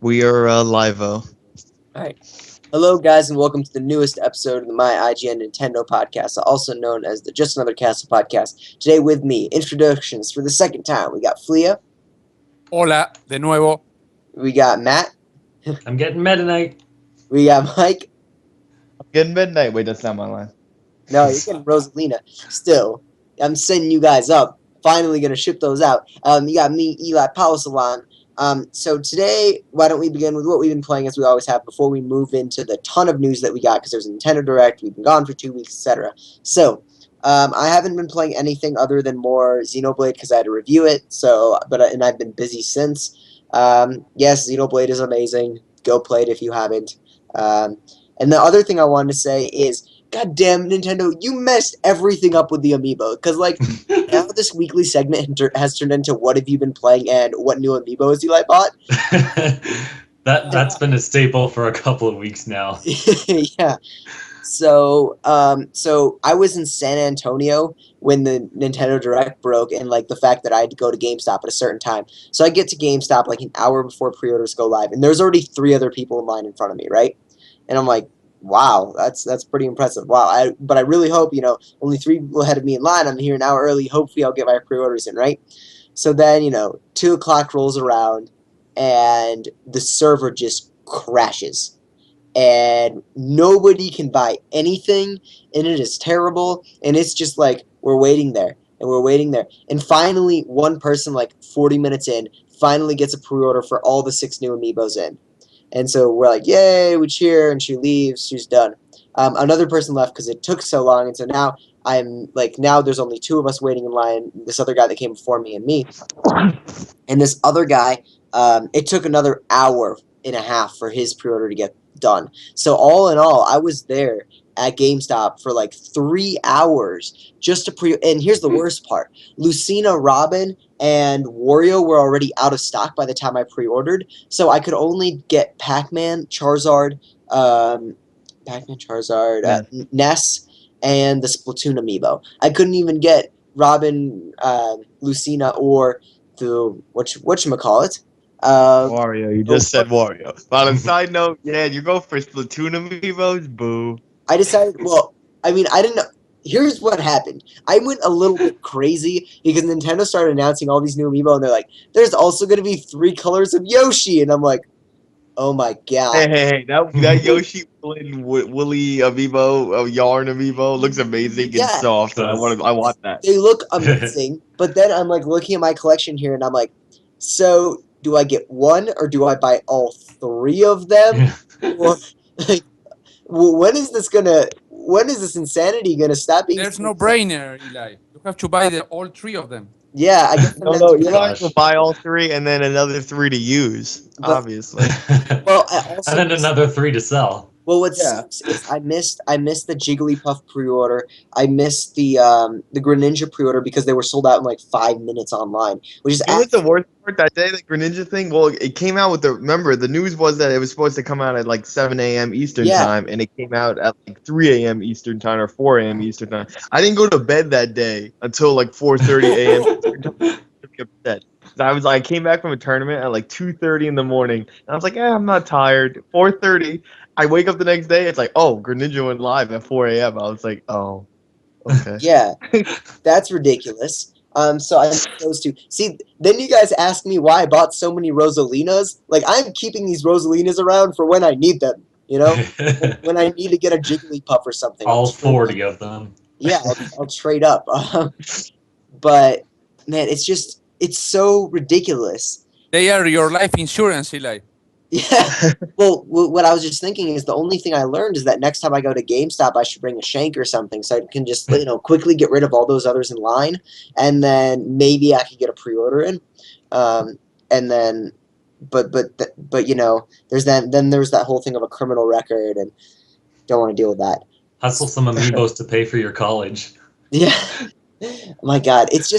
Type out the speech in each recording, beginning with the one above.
We are live-o. All right. Hello, guys, and welcome to the newest episode of the My IGN Nintendo podcast, also known as the Just Another Castle podcast. Today with me, introductions for the second time. We got Flia, Hola, de nuevo. we got Matt, I'm getting Meta Knight. we got Mike. I'm getting midnight. Wait, that's not my line. No, you're getting Rosalina. Still, I'm setting you guys up. Finally going to ship those out. You got me, Eli Pausalan. So today, why don't we begin with what we've been playing as we always have before we move into the ton of news that we got, because there's a Nintendo Direct, we've been gone for 2 weeks, etc. So, I haven't been playing anything other than more Xenoblade because I had to review it, and I've been busy since. Yes, Xenoblade is amazing. Go play it if you haven't. And the other thing I wanted to say is, God damn, Nintendo, you messed everything up with the amiibo. Because, now this weekly segment has turned into what have you been playing and what new amiibos Eli bought. That's been a staple for a couple of weeks now. Yeah. So I was in San Antonio when the Nintendo Direct broke, and the fact that I had to go to GameStop at a certain time. So I get to GameStop an hour before pre-orders go live, and there's already 3 other people in line in front of me, right? And I'm like, wow, that's pretty impressive. Wow, but I really hope, only 3 people ahead of me in line. I'm here an hour early. Hopefully I'll get my pre-orders in, right? So then, 2 o'clock rolls around, and the server just crashes. And nobody can buy anything, and it is terrible. And it's just we're waiting there, and we're waiting there. And finally, one person, 40 minutes in, finally gets a pre-order for all the 6 new amiibos in. And so we're like, yay, we cheer, and she leaves. She's done. Another person left because it took so long, and so now now there's only 2 of us waiting in line, this other guy that came before me and me. And this other guy, it took another hour and a half for his pre-order to get done. So all in all, I was there at GameStop for 3 hours just to and here's the worst part. Lucina, Robin, and Wario were already out of stock by the time I pre-ordered, so I could only get Pac-Man, Charizard, Ness, and the Splatoon amiibo. I couldn't even get Robin, Lucina, or the whatchamacallit. Wario. You just said Wario. But on a side note, yeah, you go for Splatoon amiibos? Boo. I decided, I didn't know. Here's what happened. I went a little bit crazy because Nintendo started announcing all these new amiibo, and they're like, there's also going to be 3 colors of Yoshi. And I'm like, oh my god. Hey, that Yoshi Woolly amiibo, yarn amiibo looks amazing and soft. I want that. They look amazing, but then I'm looking at my collection here, and I'm like, so do I get 1 or do I buy all 3 of them? Or, when is this insanity gonna stop being? There's no brainer, Eli. You have to buy all 3 of them. Yeah, I guess. No, you have to buy all 3 and then another 3 to use, obviously. Well, I also and then another 3 to sell. Well, what sucks is I missed the Jigglypuff pre-order. I missed the Greninja pre-order because they were sold out in 5 minutes online, which is What's the worst part that day, the Greninja thing? Well, it came out with remember, the news was that it was supposed to come out at 7 a.m. Eastern time, and it came out at 3 a.m. Eastern time or 4 a.m. Eastern time. I didn't go to bed that day until 4:30 a.m. upset. I came back from a tournament at 2:30 in the morning, and I was like, I'm not tired. 4:30. I wake up the next day, it's Greninja went live at 4 a.m. I was like, oh, okay. Yeah, that's ridiculous. So I those 2. See, then you guys ask me why I bought so many Rosalinas. I'm keeping these Rosalinas around for when I need them. When I need to get a Jigglypuff or something. All 40 of them. Yeah, I'll trade up. But man, it's so ridiculous. They are your life insurance, Eli. Yeah. Well, what I was just thinking is the only thing I learned is that next time I go to GameStop, I should bring a shank or something so I can just quickly get rid of all those others in line, and then maybe I could get a pre-order in, and then, but there's that whole thing of a criminal record, and don't want to deal with that. Hustle some amiibos to pay for your college. Yeah. Oh my god, it's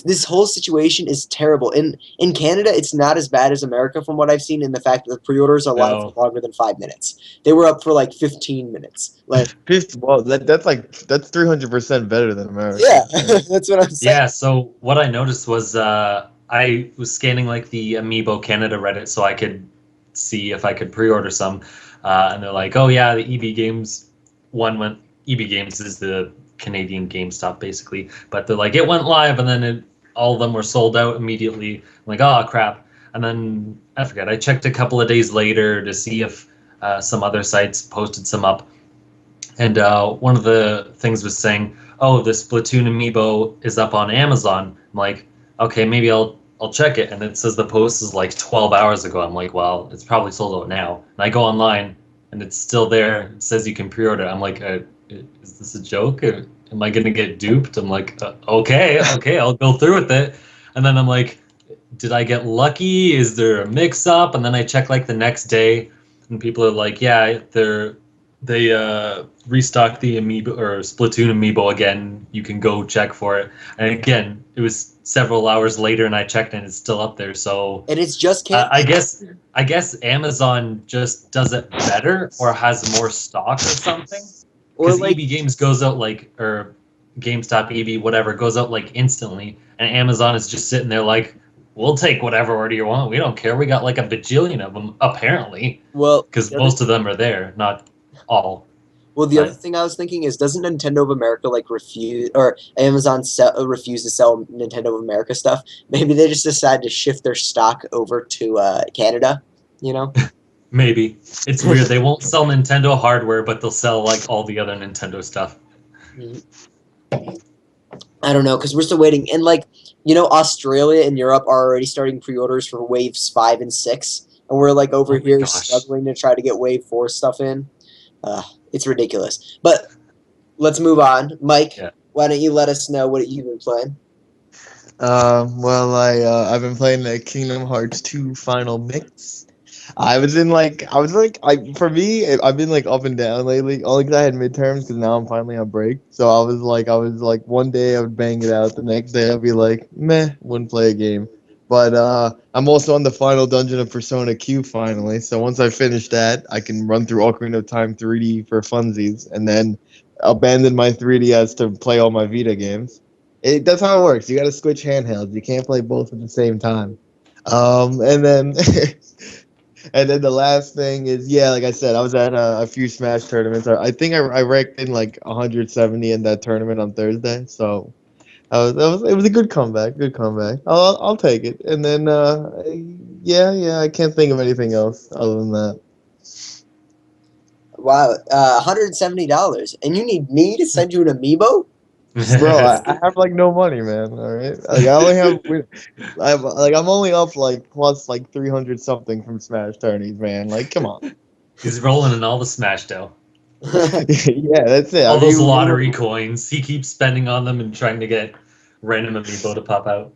this whole situation is terrible. In Canada, it's not as bad as America from what I've seen, in the fact that the pre-orders are live for longer than 5 minutes. They were up for 15 minutes. Well, that's 300% better than America. Yeah, that's what I'm saying. Yeah, so what I noticed was I was scanning the Amiibo Canada Reddit so I could see if I could pre-order some, and they're like, "Oh yeah, the EB Games one went." EB Games is the Canadian GameStop basically, but they're like, it went live, and then all of them were sold out immediately. I'm like, oh crap! And then I forget. I checked a couple of days later to see if some other sites posted some up, and one of the things was saying, "Oh, the Splatoon amiibo is up on Amazon." I'm like, "Okay, maybe I'll check it." And it says the post is like 12 hours ago. I'm like, "Well, it's probably sold out now." And I go online, and it's still there. It says you can pre-order. I'm like, "Is this a joke? Or am I gonna get duped?" I'm like, "Okay, I'll go through with it." And then I'm like, "Did I get lucky? Is there a mix-up?" And then I check like the next day, and people are like, "Yeah, they restocked the amiibo or Splatoon amiibo again. You can go check for it." And again, it was several hours later, and I checked, and it's still up there. So And it's just I guess Amazon just does it better or has more stock or something. or Because like EB Games goes out like, or GameStop, EB, whatever, goes out like instantly, and Amazon is just sitting there like, we'll take whatever order you want. We don't care. We got like a bajillion of them apparently, well because the other, most of them are there, not all. the other But thing I was thinking is, doesn't Nintendo of America like refuse, or Amazon refuse to sell Nintendo of America stuff? Maybe they just decide to shift their stock over to Canada. You know. maybe it's weird. They won't sell Nintendo hardware, but they'll sell like all the other Nintendo stuff. I don't know, because we're still waiting. And, like, Australia and Europe are already starting pre-orders for waves 5 and 6. And we're, like, over Oh my here gosh. struggling to try to get wave 4 stuff in. It's ridiculous. But let's move on. Mike, Yeah. why don't you let us know what you've been playing? Well, I've been playing the Kingdom Hearts 2 Final Mix. For me, I've been like up and down lately. Only because I had midterms, because now I'm finally on break. So I was like, one day I would bang it out, the next day I'd be like, meh, wouldn't play a game. But I'm also on the final dungeon of Persona Q finally. So once I finish that, I can run through Ocarina of Time 3D for funsies, and then abandon my 3DS to play all my Vita games. That's how it works. You got to switch handhelds. You can't play both at the same time. And then and then the last thing is, yeah, like I said, I was at a few Smash tournaments. I think I ranked in like 170 in that tournament on Thursday. So it was a good comeback. Good comeback. I'll take it. And then yeah, I can't think of anything else other than that. Wow, $170. And you need me to send you an amiibo? Bro, I have like no money, man. All right, like I'm only up like plus like 300 something from Smash tourneys, man. Like, come on. He's rolling in all the Smash dough. Yeah, that's it. All those lottery coins. He keeps spending on them and trying to get random amiibo to pop out.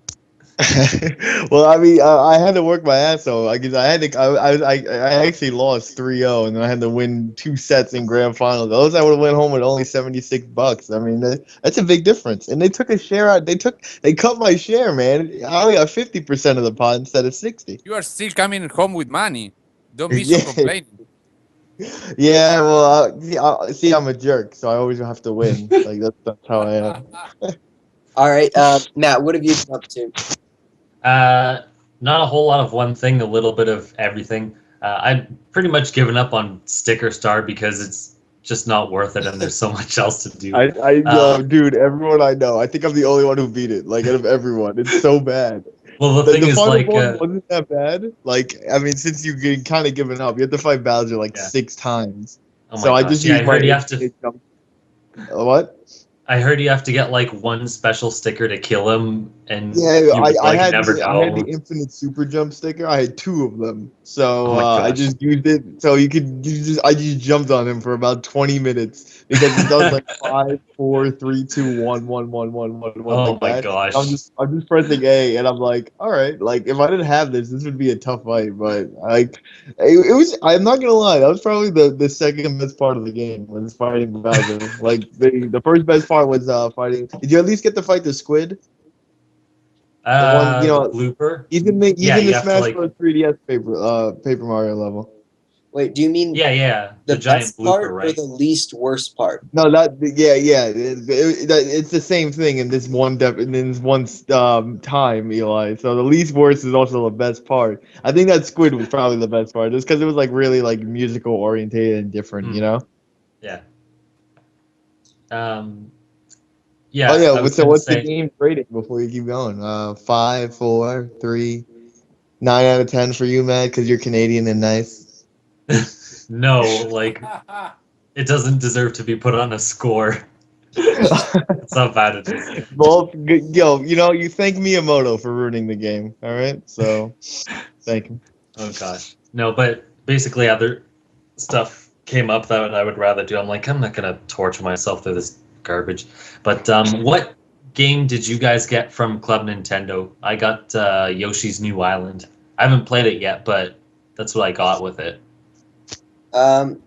Well, I mean, I had to work my ass off. I guess I had to. I actually lost 3-0, and then I had to win 2 sets in grand finals. Those I would have went home with only $76. I mean, that's a big difference. And they took a share out. They cut my share, man. I only got 50% of the pot instead of 60. You are still coming home with money. Don't be so Yeah, complaining. yeah. Well, see, I'm a jerk, so I always have to win. Like that's how I am. All right, Matt, what have you been up to? Not a whole lot of one thing, a little bit of everything. I've pretty much given up on Sticker Star because it's just not worth it, and there's so much else to do. I know, dude. Everyone I know, I think I'm the only one who beat it. Like out of everyone, it's so bad. Well, the thing The is, final like, boss wasn't that bad. Like, I mean, since you get kind of given up, you have to fight Bowser like Yeah. 6 times. oh my So I gosh, just yeah, I used my heard you have to. infinite jump. What? I heard you have to get like one special sticker to kill him, and Yeah, you would like never I had the know. infinite super jump sticker. I had 2 of them, so Oh my I gosh. just used it. So I just jumped on him for about 20 minutes because it does like 5, 4, 3, 2, 1, 1, 1, 1, 1, 1 Oh like my that. And gosh. I'm just pressing A, and I'm like, all right, like if I didn't have this would be a tough fight. But like, it was. I'm not gonna lie, that was probably the second best part of the game was fighting Bowser. Like the first best part was fighting. Did you at least get to fight the squid? The one, The blooper. he's in Yeah, the you have to Smash like. Bros. 3DS Paper Mario level. Wait, do you mean Yeah. The the giant best part blooper, or right? the least worst part? No, that yeah. It's the same thing in this time, Eli. So the least worst is also the best part. I think that squid was probably the best part, just because it was like really like musical orientated and different, you know. Yeah. Um. Oh Yeah, yeah. I was So gonna what's the say game rating before you keep going? 5, 4, 3, 9 out of 10 for you, Matt, because you're Canadian and nice. no, like it doesn't deserve to be put on a score. That's how bad it is. Well, yo, you thank Miyamoto for ruining the game. All right, so thank him. Oh gosh. No, but basically other stuff came up that I would rather do. I'm like, I'm not gonna torture myself through this garbage. But what game did you guys get from Club Nintendo? I got Yoshi's New Island. I haven't played it yet, but that's what I got with it. Um,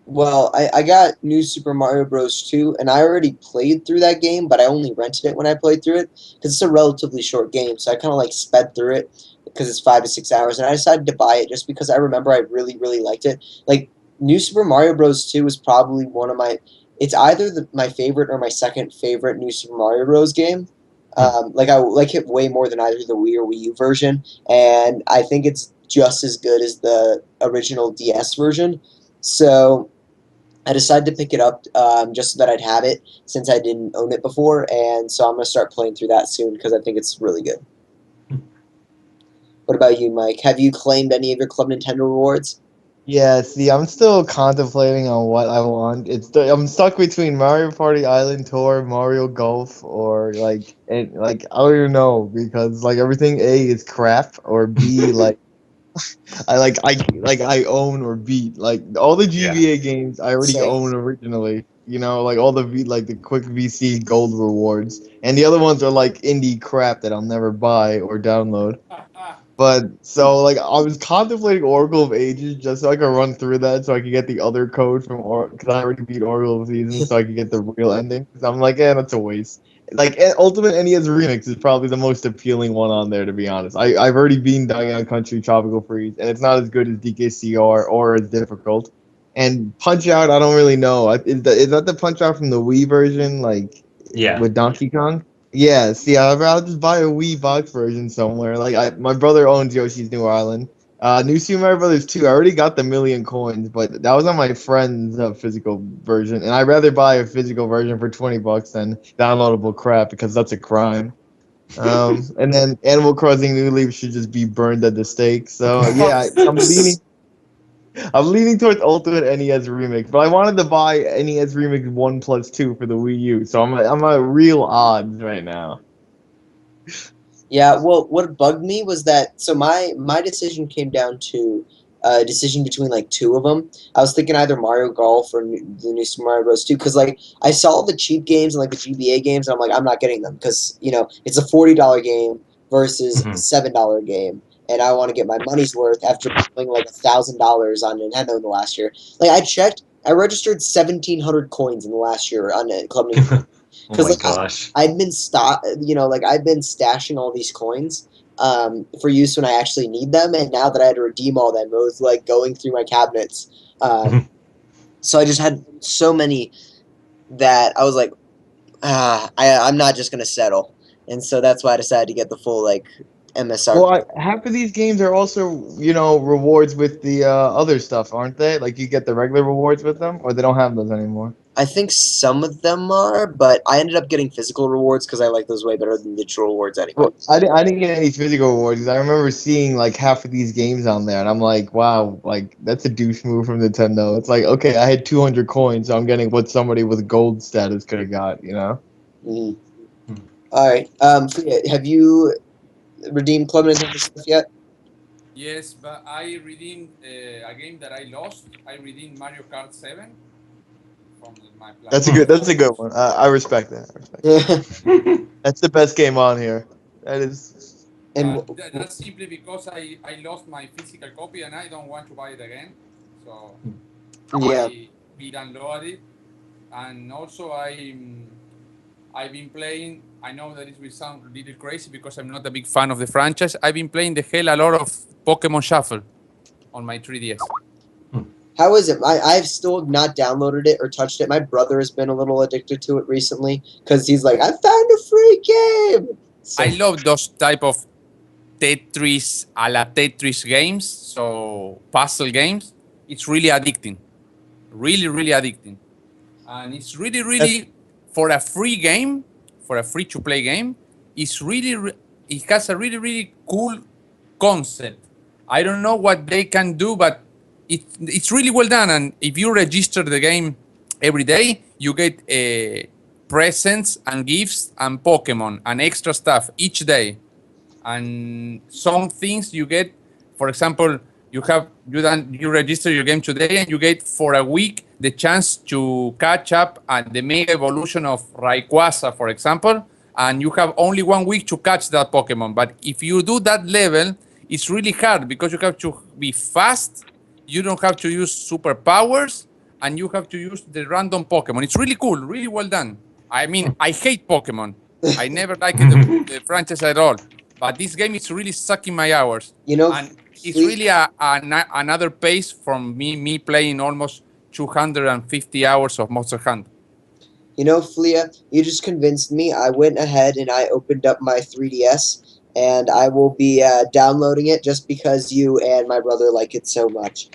well, I got New Super Mario Bros. 2, and I already played through that game, but I only rented it when I played through it because it's a relatively short game. So I kind of like sped through it because it's 5 to 6 hours, and I decided to buy it just because I remember I really, really liked it. Like New Super Mario Bros. 2 is probably one of my. It's either my favorite or my second favorite New Super Mario Bros. Game. Like I like it way more than either the Wii or Wii U version, and I think it's just as good as the original DS version. So I decided to pick it up just so that I'd have it since I didn't own it before, and so I'm gonna start playing through that soon because I think it's really good. What about you, Mike? Have you claimed any of your Club Nintendo rewards? Yeah, see, I'm still contemplating on what I want. I'm stuck between Mario Party Island Tour, Mario Golf, or like I don't even know because like everything A is crap or B like I own or beat like all the Yeah. GBA games I already Same. own originally. Like all the quick VC gold rewards, and the other ones are like indie crap that I'll never buy or download. But so like I was contemplating Oracle of Ages just so I could run through that so I could get the other code from because I already beat Oracle of Seasons so I could get the real ending. So I'm like, yeah, that's a waste. Like Ultimate NES Remix is probably the most appealing one on there to be honest. I've already beaten Diagon Country Tropical Freeze and it's not as good as DKCR or as difficult. And Punch Out, I don't really know. Is that the Punch Out from the Wii version, like Yeah. with Donkey Kong? Yeah, see, I'll just buy a Wii box version somewhere. My brother owns Yoshi's New Island. New Super Mario Brothers 2. I already got the million coins, but that was on my friend's physical version, and I'd rather buy a physical version for $20 than downloadable crap because that's a crime. And then Animal Crossing New Leaf should just be burned at the stake. So yeah, I'm leaning towards Ultimate NES Remix, but I wanted to buy NES Remix 1+2 for the Wii U, so I'm at real odds right now. Yeah, well, what bugged me was that so my decision came down to a decision between like two of them. I was thinking either Mario Golf or the new Super Mario Bros. 2 because like I saw the cheap games and like the GBA games and I'm like I'm not getting them because it's a $40 game versus a Mhm. $7 game and I want to get my money's worth after paying like $1,000 on Nintendo in the last year. Like I checked, I registered 1,700 coins in the last year on Club Nintendo Oh because my like gosh. I'd been like I've been stashing all these coins for use when I actually need them, and now that I had to redeem all them, it was like going through my cabinets. So I just had so many that I was like, I'm not just gonna settle, and so that's why I decided to get the full like Well, MSRP. half of these games are also, rewards with the other stuff, aren't they? Like you get the regular rewards with them, or they don't have those anymore. I think some of them are, but I ended up getting physical rewards because I like those way better than digital rewards anyway. Well, I didn't get any physical rewards. 'Cause I remember seeing like half of these games on there, and I'm like, wow, like that's a douche move from Nintendo. It's like, okay, I had 200 coins, so I'm getting what somebody with gold status could have got, you know? Mhm. All right. Flia, have you redeemed Club Nintendo stuff yet? Yes, but I redeemed a game that I lost. I redeemed Mario Kart 7 from my PlayStation That's a good account. one. I respect that. I respect that. That's the best game on here. That is. and But that's simply because I lost my physical copy and I don't want to buy it again. So yeah, I re-downloaded it. And also I've been playing. I know that it will sound a little crazy because I'm not a big fan of the franchise. I've been playing the hell a lot of Pokemon Shuffle on my 3DS. How is it? I've still not downloaded it or touched it. My brother has been a little addicted to it recently because he's like, I found a free game. So, I love those type of Tetris a la Tetris games, so puzzle games. It's really addicting, really, really addicting, and it's really, really for a free game, for a free to play game. It's really, it has a really, really cool concept. I don't know what they can do, but it's really well done. And if you register the game every day, you get presents and gifts and Pokemon and extra stuff each day. And some things you get, for example, you register your game today and you get for a week the chance to catch up at the mega evolution of Rayquaza, for example, and you have only 1 week to catch that Pokemon. But if you do that level, it's really hard because you have to be fast, you don't have to use superpowers, and you have to use the random Pokemon. It's really cool, really well done. I mean, I hate Pokemon. I never liked the franchise at all. But this game is really sucking my hours, you know, and it's really another pace from me playing almost 250 hours of Monster Hunter. You know, Flia, you just convinced me. I went ahead and I opened up my 3DS, and I will be downloading it just because you and my brother like it so much.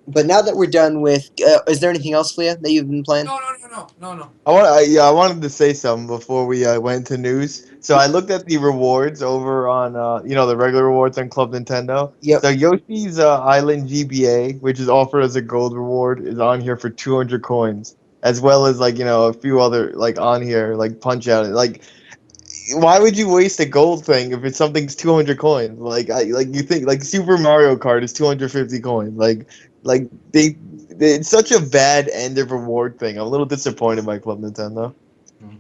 But now that we're done with, is there anything else, Flia, that you've been playing? No. I wanted to say something before we went to news. So I looked at the rewards over on the regular rewards on Club Nintendo. Yep. So Yoshi's Island GBA, which is offered as a gold reward, is on here for 200 coins, as well as a few other on here like Punch Out. Like, why would you waste a gold thing if it's something's 200 coins? You think like Super Mario Kart is 250 coins. Like it's such a bad end of reward thing. I'm a little disappointed by Club Nintendo.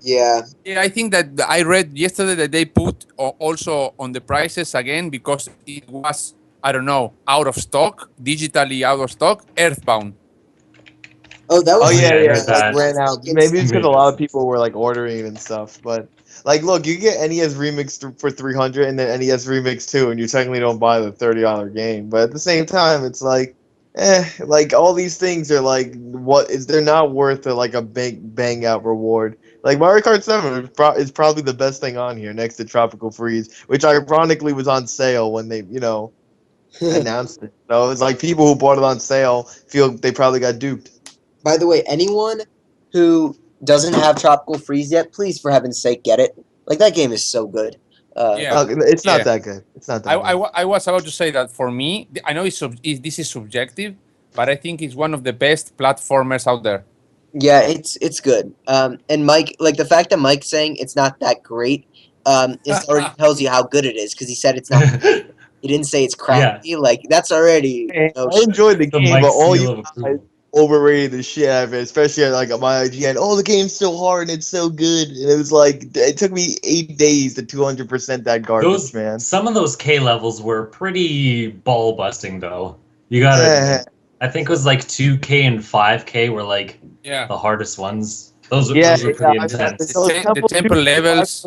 Yeah. Yeah, I think that I read yesterday that they put also on the prices again because it was, I don't know, out of stock, digitally out of stock, Earthbound. Oh, that was. Oh yeah, I yeah, heard it, like that. ran out. Maybe it's because a lot of people were like ordering it and stuff. But like, look, you get NES Remix for 300 and then NES Remix 2, and you technically don't buy the $30 game. But at the same time, it's like, like all these things are like, what is they're not worth a bang out reward. Like Mario Kart 7 is probably the best thing on here next to Tropical Freeze, which ironically was on sale when they announced it. So it's like people who bought it on sale feel they probably got duped. By the way, anyone who doesn't have Tropical Freeze yet, please, for heaven's sake, get it. Like, that game is so good. Yeah, It's not yeah. that good. It's not that good. I was about to say that for me, I know this is subjective, but I think it's one of the best platformers out there. Yeah, it's good. And Mike, like the fact that Mike's saying it's not that great, it already tells you how good it is because he said it's not. He didn't say it's crappy. Like that's already. Hey, No I enjoyed the The game, Mike but all seal you of guys approval. overrated the shit out of it, especially at my IGN. Oh, the game's so hard and it's so good, and it was like it took me 8 days to 200% that garbage, man. Some of those K levels were pretty ball busting though. You gotta Yeah, admit. I think it was like 2K and 5K were like Yeah, the hardest ones. Those yeah, those were pretty the, intense. those the Temple temple 2 levels.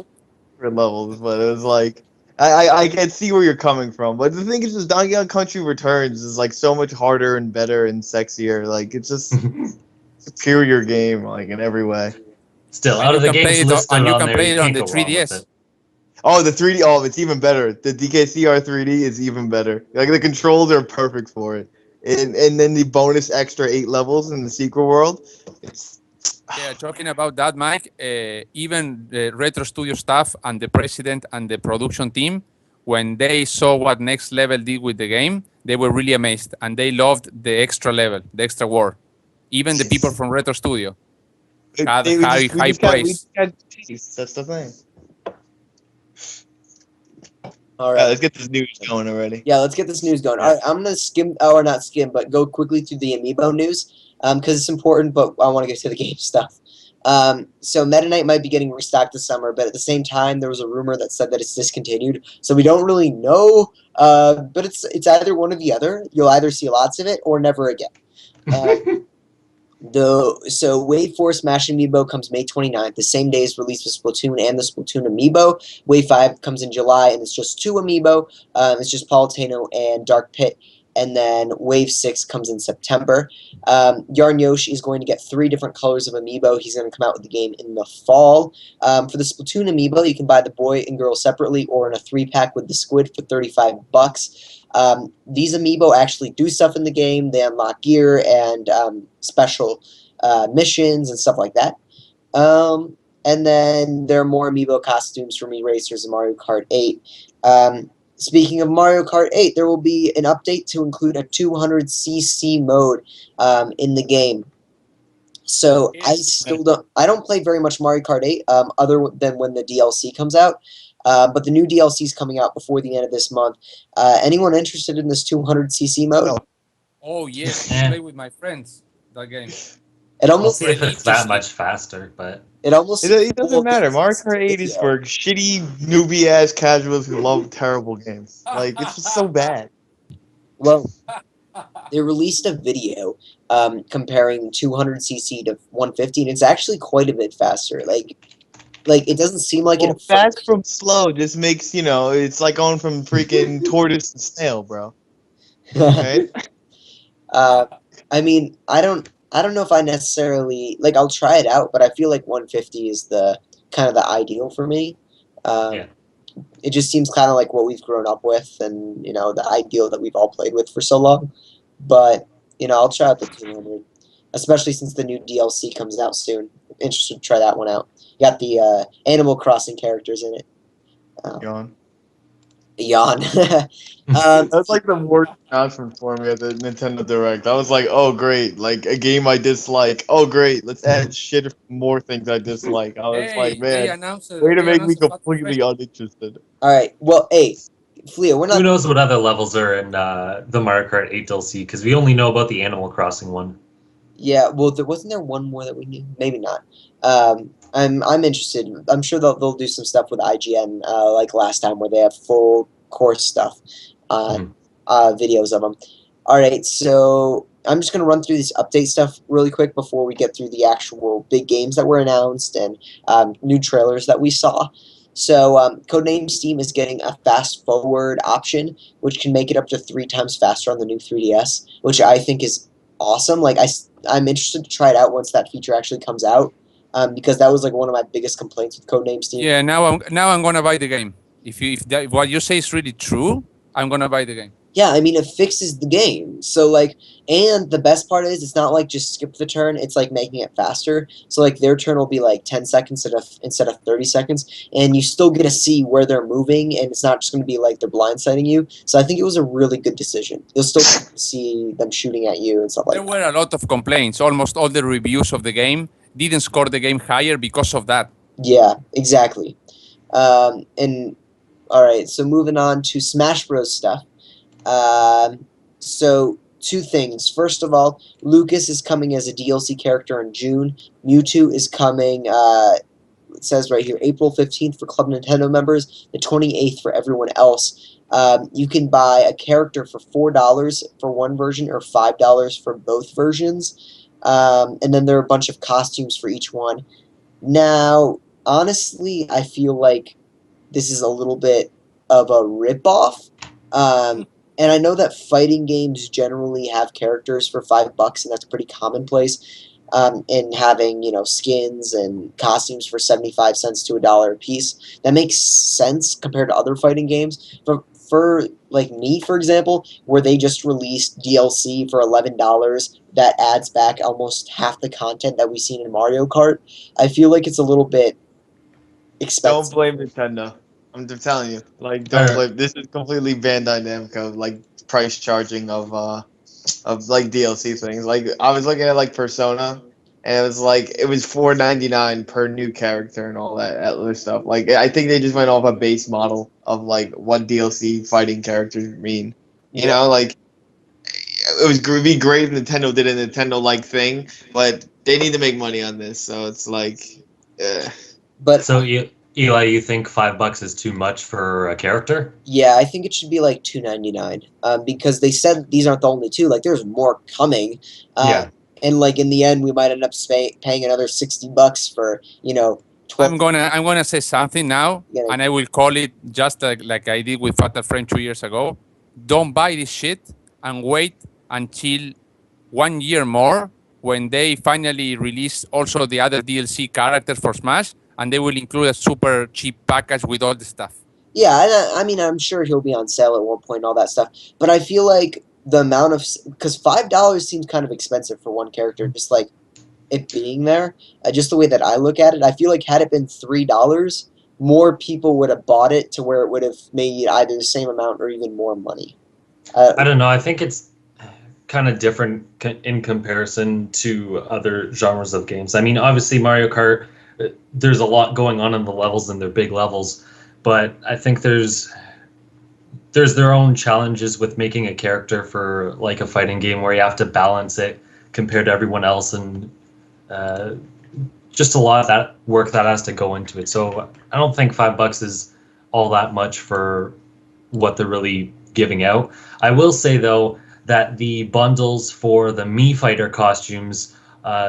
levels, but it was like I can see where you're coming from, but the thing is, just Donkey Kong Country Returns is like so much harder and better and sexier. Like it's just superior game, like in every way. Still, And out you of the can play games it listed and you on can there, play you it on can't the go wrong with 3DS. it. Oh, the 3D. Oh, it's even better. The DKCR 3D is even better. Like the controls are perfect for it, and then the bonus extra 8 levels in the secret world. It's Yeah, talking about that, Mike, even the Retro Studio staff and the president and the production team, when they saw what Next Level did with the game, they were really amazed and they loved the extra level, the extra world. Even the people from Retro Studio had we high we praise. just got taste. That's the thing. All All right, right. let's get this news going already. Yeah, let's get this news going. All right, I'm gonna skim, or not skim, but go quickly through the Amiibo news because it's important. But I want to get to the game stuff. So Meta Knight might be getting restocked this summer, but at the same time, there was a rumor that said that it's discontinued. So we don't really know. But it's either one or the other. You'll either see lots of it or never again. So Wave 4 Smash Amiibo comes May 29th, the same day as release of Splatoon and the Splatoon Amiibo. Wave 5 comes in July, and it's just 2 Amiibo. It's just Palatino and Dark Pit. and then Wave 6 comes in September. Yarn Yoshi is going to get 3 different colors of amiibo. He's going to come out with the game in the fall. For the Splatoon amiibo, you can buy the boy and girl separately or in a 3-pack with the squid for $35. These amiibo actually do stuff in the game. They unlock gear and special missions and stuff like that. And then there are more amiibo costumes from Erasers and Mario Kart 8. Speaking of Mario Kart 8, there will be an update to include a 200cc mode in the game. So I don't play very much Mario Kart 8 other than when the DLC comes out. But the new DLC is coming out before the end of this month. Anyone interested in this 200cc mode? Oh yes, I play with my friends that game. It We'll almost see if it's that much faster, but it almost It doesn't matter. Mario Kart 8 is for shitty newbie ass casuals who love terrible games. Like it's just so bad. Well, they released a video comparing 200cc to 150, and it's actually quite a bit faster. Like it doesn't seem like it. Fast from slow just makes, it's like going from freaking tortoise to snail, bro. Right? I mean, I don't know if I necessarily like. I'll try it out, but I feel like 150 is the kind of the ideal for me. yeah. It just seems kind of like what we've grown up with, and the ideal that we've all played with for so long. But I'll try out the 200, especially since the new DLC comes out soon. I'm interested to try that one out. You got the Animal Crossing characters in it. Yawn. Yawn. That's like the worst announcement for me at the Nintendo Direct. I was like, oh great, like a game I dislike. Oh great, let's add shit more things I dislike. I was like, They man, announced way to make me Fatal completely Frame. uninterested. All right. Well, hey, Flia, we're not. Who knows what other levels are in the Mario Kart 8 DLC? Because we only know about the Animal Crossing one. Yeah. Well, wasn't there one more that we knew? Maybe not. I'm interested. I'm sure they'll do some stuff with IGN like last time, where they have full course stuff on videos of them. All right. So I'm just gonna run through this update stuff really quick before we get through the actual big games that were announced and new trailers that we saw. So, Codename Steam is getting a fast forward option, which can make it up to 3 times faster on the new 3DS, which I think is awesome. Like, I'm interested to try it out once that feature actually comes out, because that was like one of my biggest complaints with Codename Steam. Yeah, now I'm gonna buy the game. If what you say is really true, I'm gonna buy the game. Yeah, I mean, it fixes the game. So, like, and the best part is it's not like just skip the turn, it's like making it faster. So, like, their turn will be like 10 seconds instead of 30 seconds, and you still get to see where they're moving, and it's not just going to be like they're blindsiding you. So, I think it was a really good decision. You'll still see them shooting at you and stuff like There that. were a lot of complaints. Almost all the reviews of the game didn't score the game higher because of that. Yeah, exactly. And, all right, so moving on to Smash Bros. Stuff. So 2 things. First of all, Lucas is coming as a DLC character in June. Mewtwo is coming, it says right here, April 15th for Club Nintendo members, the 28th for everyone else. You can buy a character for $4 for one version or $5 for both versions. And then there are a bunch of costumes for each one. Now, honestly, I feel like this is a little bit of a ripoff. And I know that fighting games generally have characters for $5, and that's pretty commonplace. And having skins and costumes for 75 cents to $1 a piece, that makes sense compared to other fighting games. For like me, for example, where they just released DLC for $11 that adds back almost half the content that we've seen in Mario Kart, I feel like it's a little bit expensive. Don't blame Nintendo. I'm just telling you. Like, don't blame. This is completely Bandai Namco, like price charging of like DLC things. Like I was looking at like Persona, and it was $4.99 per new character and all that other stuff. Like I think they just went off a base model of like what DLC fighting characters mean. You know, like it'd be great if Nintendo did a Nintendo like thing, but they need to make money on this, so it's like. But So Eli, you think $5 is too much for a character? yeah, I think it should be like $2.99. Because they said these aren't the only 2. Like, there's more coming. Yeah. And like in the end, we might end up paying another $60 for 12. I'm gonna say something now, and I will call it just like I did with Fatal Frame 2 years ago. Don't buy this shit and wait until 1 year more when they finally release also the other DLC characters for Smash, and they will include a super cheap package with all the stuff. Yeah, I mean, I'm sure he'll be on sale at one point and all that stuff. But I feel like the amount of because $5 seems kind of expensive for one character, just like it being there. Just the way that I look at it, I feel like had it been $3, more people would have bought it to where it would have made either the same amount or even more money. I don't know. I think it's kind of different in comparison to other genres of games. I mean, obviously Mario Kart, there's a lot going on in the levels and they're big levels, but I think there's their own challenges with making a character for like a fighting game where you have to balance it compared to everyone else, and just a lot of that work that has to go into it. So I don't think $5 is all that much for what they're really giving out. I will say though that the bundles for the Mii Fighter costumes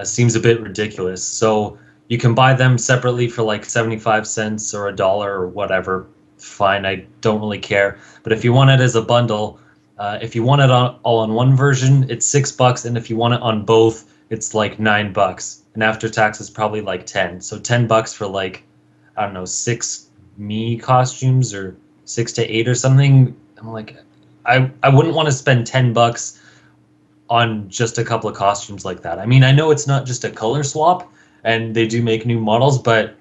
seems a bit ridiculous. So you can buy them separately for like 75 cents or $1 or whatever. Fine, I don't really care. But if you want it as a bundle, if you want it all on one version, it's $6, and if you want it on both, it's like $9. And after tax, it's probably like 10. So $10 for like, I don't know, 6 Mii costumes or 6 to 8 or something. I'm like, I wouldn't want to spend $10 on just a couple of costumes like that. I mean, I know it's not just a color swap, and they do make new models, but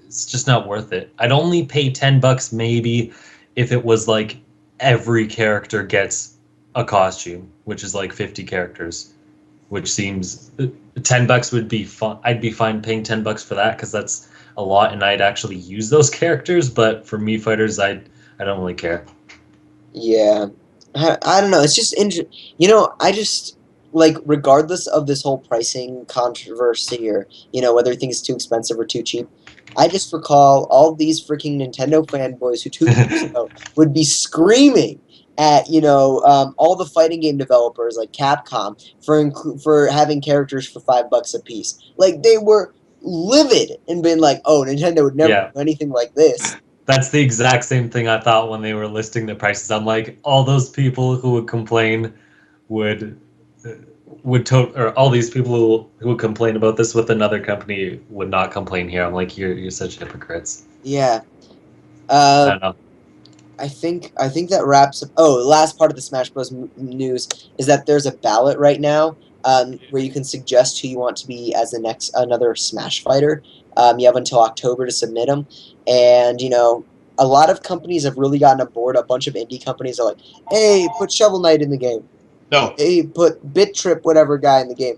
it's just not worth it. I'd only pay $10 maybe if it was like every character gets a costume, which is like 50 characters, which seems $10 would be fun. I'd be fine paying $10 for that because that's a lot, and I'd actually use those characters. But for Mii Fighters, I don't really care. Yeah, I don't know. It's just I just like regardless of this whole pricing controversy or whether you think it's too expensive or too cheap. I just recall all these freaking Nintendo fanboys who 2 years ago would be screaming at all the fighting game developers like Capcom for having characters for $5 a piece. Like they were livid and been like, "Oh, Nintendo would never do anything like this." That's the exact same thing I thought when they were listing the prices. I'm like, all those people who would complain would or all these people who would complain about this with another company would not complain here. I'm like, you're such hypocrites. Yeah. I don't know. I think that wraps up. Oh, the last part of the Smash Bros. News is that there's a ballot right now where you can suggest who you want to be as another Smash fighter. You have until October to submit them, and a lot of companies have really gotten on board. A bunch of indie companies are like, "Hey, put Shovel Knight in the game." No. Hey, put Bit Trip whatever guy in the game,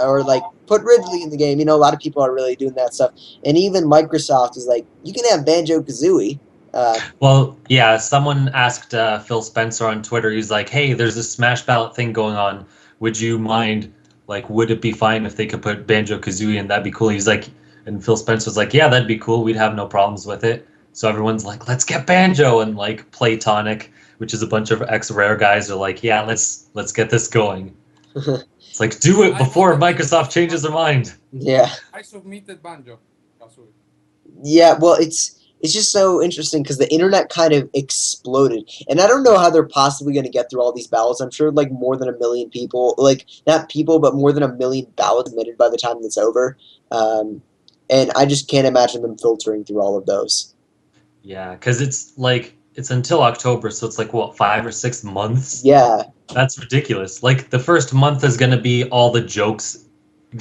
or like put Ridley in the game. A lot of people are really doing that stuff, and even Microsoft is like, "You can have Banjo-Kazooie." Well, yeah, someone asked Phil Spencer on Twitter. He's like, "Hey, there's a Smash ballot thing going on. Would you mind? Like, would it be fine if they could put Banjo-Kazooie in? That'd be cool." He's like, and Phil Spencer was like, "Yeah, that'd be cool. We'd have no problems with it." So everyone's like, "Let's get Banjo," and like Playtonic, which is a bunch of ex-Rare guys, are like, "Yeah, let's get this going." It's like, do it before Microsoft changes their mind. Yeah. I submitted Banjo. Yeah, well, it's just so interesting because the internet kind of exploded, and I don't know how they're possibly going to get through all these ballots. I'm sure like more than 1 million people, like not people, but more than 1 million ballots submitted by the time it's over, and I just can't imagine them filtering through all of those. Yeah, because it's until October, so it's like what, 5 or 6 months? Yeah. That's ridiculous. Like the first month is gonna be all the jokes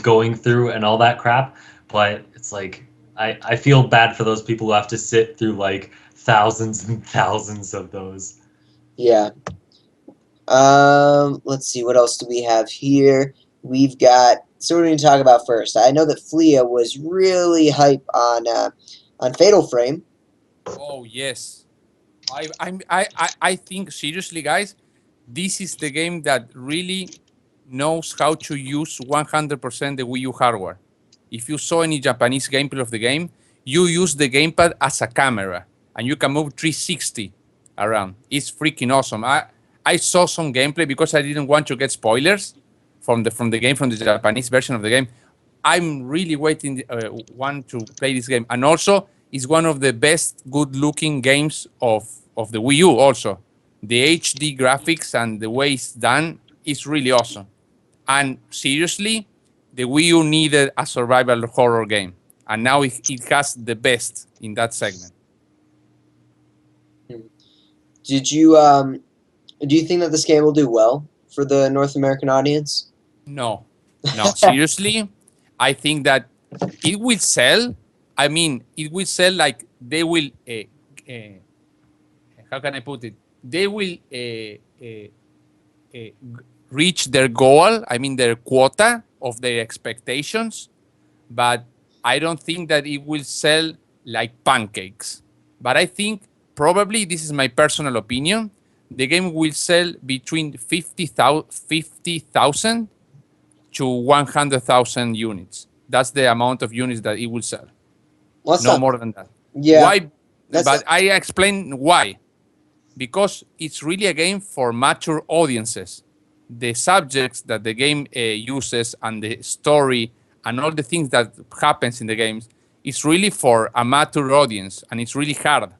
going through and all that crap, but it's like I feel bad for those people who have to sit through like thousands and thousands of those. Yeah. Let's see, what else do we have here? We've got, so what are we going to talk about first? I know that Flia was really hype on Fatal Frame. Oh yes, I think seriously, guys, this is the game that really knows how to use 100% the Wii U hardware. If you saw any Japanese gameplay of the game, you use the gamepad as a camera, and you can move 360 around. It's freaking awesome. I saw some gameplay because I didn't want to get spoilers from the game, from the Japanese version of the game. I'm really waiting want to play this game, and also it's one of the best good-looking games of the Wii U. Also, The HD graphics and the way it's done is really awesome. And seriously, the Wii U needed a survival horror game, and now it has the best in that segment. Did you do you think that this game will do well for the North American audience? No, no, seriously, I think that it will sell. I mean, it will sell like they will. How can I put it? They will reach their goal. I mean, their quota of their expectations, but I don't think that it will sell like pancakes. But I think probably this is my personal opinion. The game will sell between 50,000 to 100,000 units. That's the amount of units that it will sell. Well, that's No not, more than that. yeah, Why? that's But I explain why. Because it's really a game for mature audiences. The subjects that the game uses and the story and all the things that happens in the games is really for a mature audience, and it's really hard.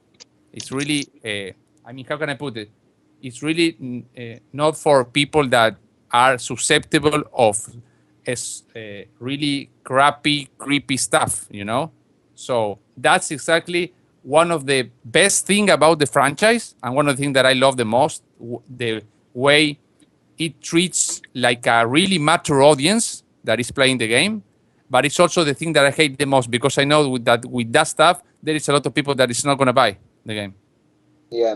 It's really, I mean, how can I put it? It's really not for people that are susceptible of really crappy, creepy stuff, you know? So that's exactly one of the best thing about the franchise, and one of the things that I love the most, the way it treats like a really mature audience that is playing the game. But it's also the thing that I hate the most, because I know with that stuff there is a lot of people that is not going to buy the game. yeah.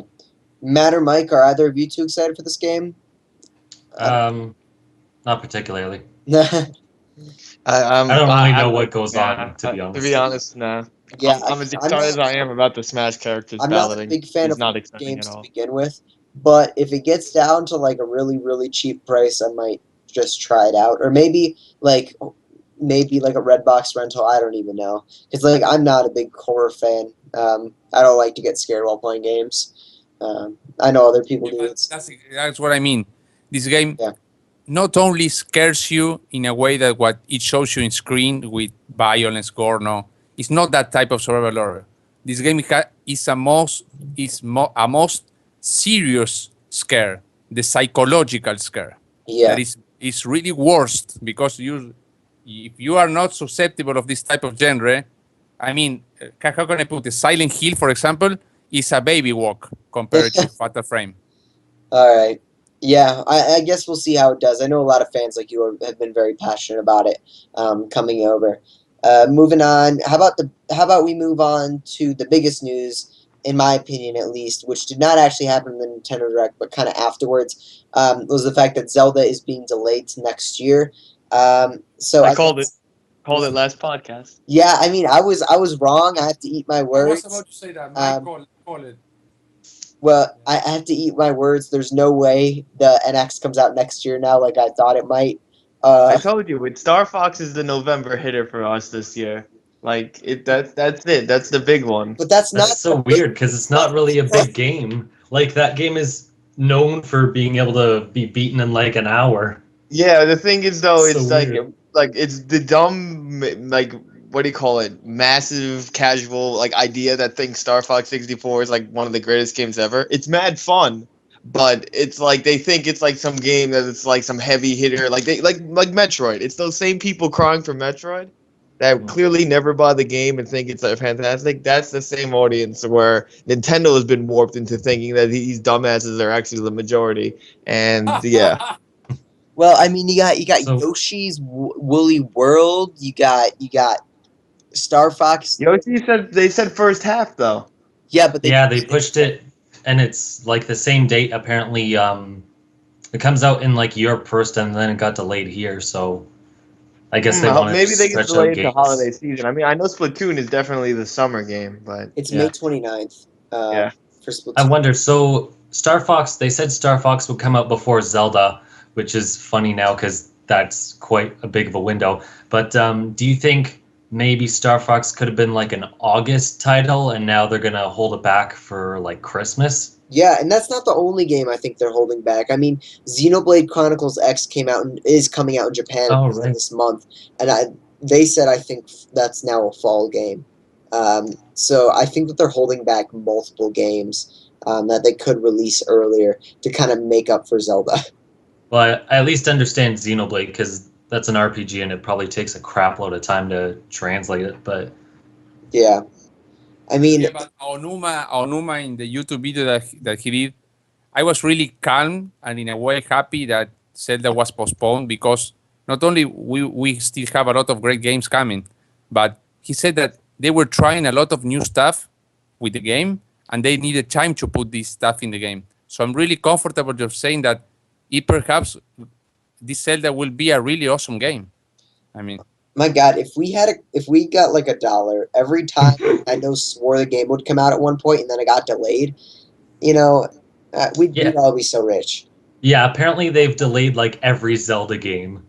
Matt or Mike, are either of you too excited for this game? Not particularly. I don't really know I'm what like, goes on, to be honest. To be honest, no. Yeah, I'm as I'm excited not. as I am about the Smash characters I'm not a balloting. big fan It's of not exciting games at to all. begin with, but if it gets down to like a really, really cheap price, I might just try it out, or maybe like a Redbox rental. I don't even know, because like I'm not a big horror fan. I don't like to get scared while playing games. I know other people Yeah, do. but It's that's what I mean. This game yeah, not only scares you in a way that what it shows you in screen with violence, gore, no, it's not that type of survival horror. This game is a most serious scare, the psychological scare. That yeah, is really worst, because if you are not susceptible of this type of genre, I mean, how can I put it? Silent Hill, for example, is a baby walk compared to Fatal Frame. All right. Yeah, I guess we'll see how it does. I know a lot of fans like you have been very passionate about it coming over. Moving on, how about we move on to the biggest news, in my opinion at least, which did not actually happen in the Nintendo Direct, but kind of afterwards, was the fact that Zelda is being delayed to next year. So I I called it. guess, Called it last podcast. yeah, I mean, I was wrong. I have to eat my I was words. about to say that. Um, Call it. Well, I have to eat my words. There's no way the NX comes out next year now, like I thought it might. I Uh, told you, with Star Fox is the November hitter for us this year. Like that's it. That's the big one. but that's not That's so the big. weird because it's not really a big game. Like that game is known for being able to be beaten in like an hour. Yeah, the thing is though, So it's weird. like it's the dumb like what do you call it? Massive casual like idea that thinks Star Fox 64 is like one of the greatest games ever. It's mad fun, but it's like they think it's like some game that it's like some heavy hitter like they like Metroid. It's those same people crying for Metroid that clearly never bought the game and think it's fantastic. That's the same audience where Nintendo has been warped into thinking that these dumbasses are actually the majority. And yeah. Well, I mean, you got So Yoshi's Woolly World. You got Star Fox. Yoshi said they said first half though. Yeah, but they yeah, they pushed it, and it's like the same date apparently. It comes out in like Europe first, and then it got delayed here. So I guess they wanted to Maybe they can stretch out delay it to holiday games. season. I mean, I know Splatoon is definitely the summer game, but It's May Yeah. 29th. yeah. For I Splatoon. wonder. So Star Fox, they said Star Fox would come out before Zelda, which is funny now because that's quite a big of a window. But do you think maybe Star Fox could have been like an August title, and now they're gonna hold it back for like Christmas? Yeah, and that's not the only game I think they're holding back. I mean, Xenoblade Chronicles X came out and is coming out in Japan Oh, at the end of right. this month, and they said I think that's now a fall game. So I think that they're holding back multiple games. that they could release earlier to kind of make up for Zelda. Well, I at least understand Xenoblade because that's an RPG and it probably takes a crap load of time to translate it. But Yeah. I mean, Yeah, but Onuma in the YouTube video that he did, I was really calm and in a way happy that Zelda was postponed because not only we still have a lot of great games coming, but he said that they were trying a lot of new stuff with the game and they needed time to put this stuff in the game. So I'm really comfortable just saying that it perhaps this Zelda will be a really awesome game. I mean, my God, if we got like $1 every time Nintendo swore the game would come out at one point and then it got delayed, you know, we'd all be so rich. yeah, apparently they've delayed like every Zelda game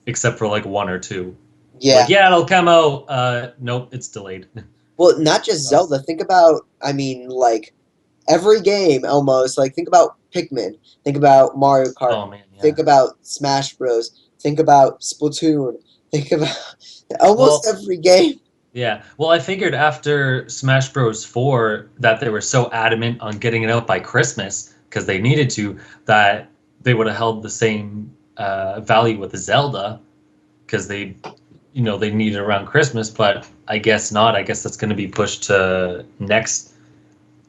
except for like one or two. Yeah. Like, yeah, it'll come out. Nope, it's delayed. Well, not just Zelda. Think about, I mean, like every game almost. Like think about Pikmin. Think about Mario Kart. Oh man, yeah. Think about Smash Bros. Think about Splatoon. Think about almost every game. Yeah. Well, I figured after Smash Bros. 4 that they were so adamant on getting it out by Christmas because they needed to, that they would have held the same value with the Zelda because they need it around Christmas, but I guess not. I guess that's going to be pushed to next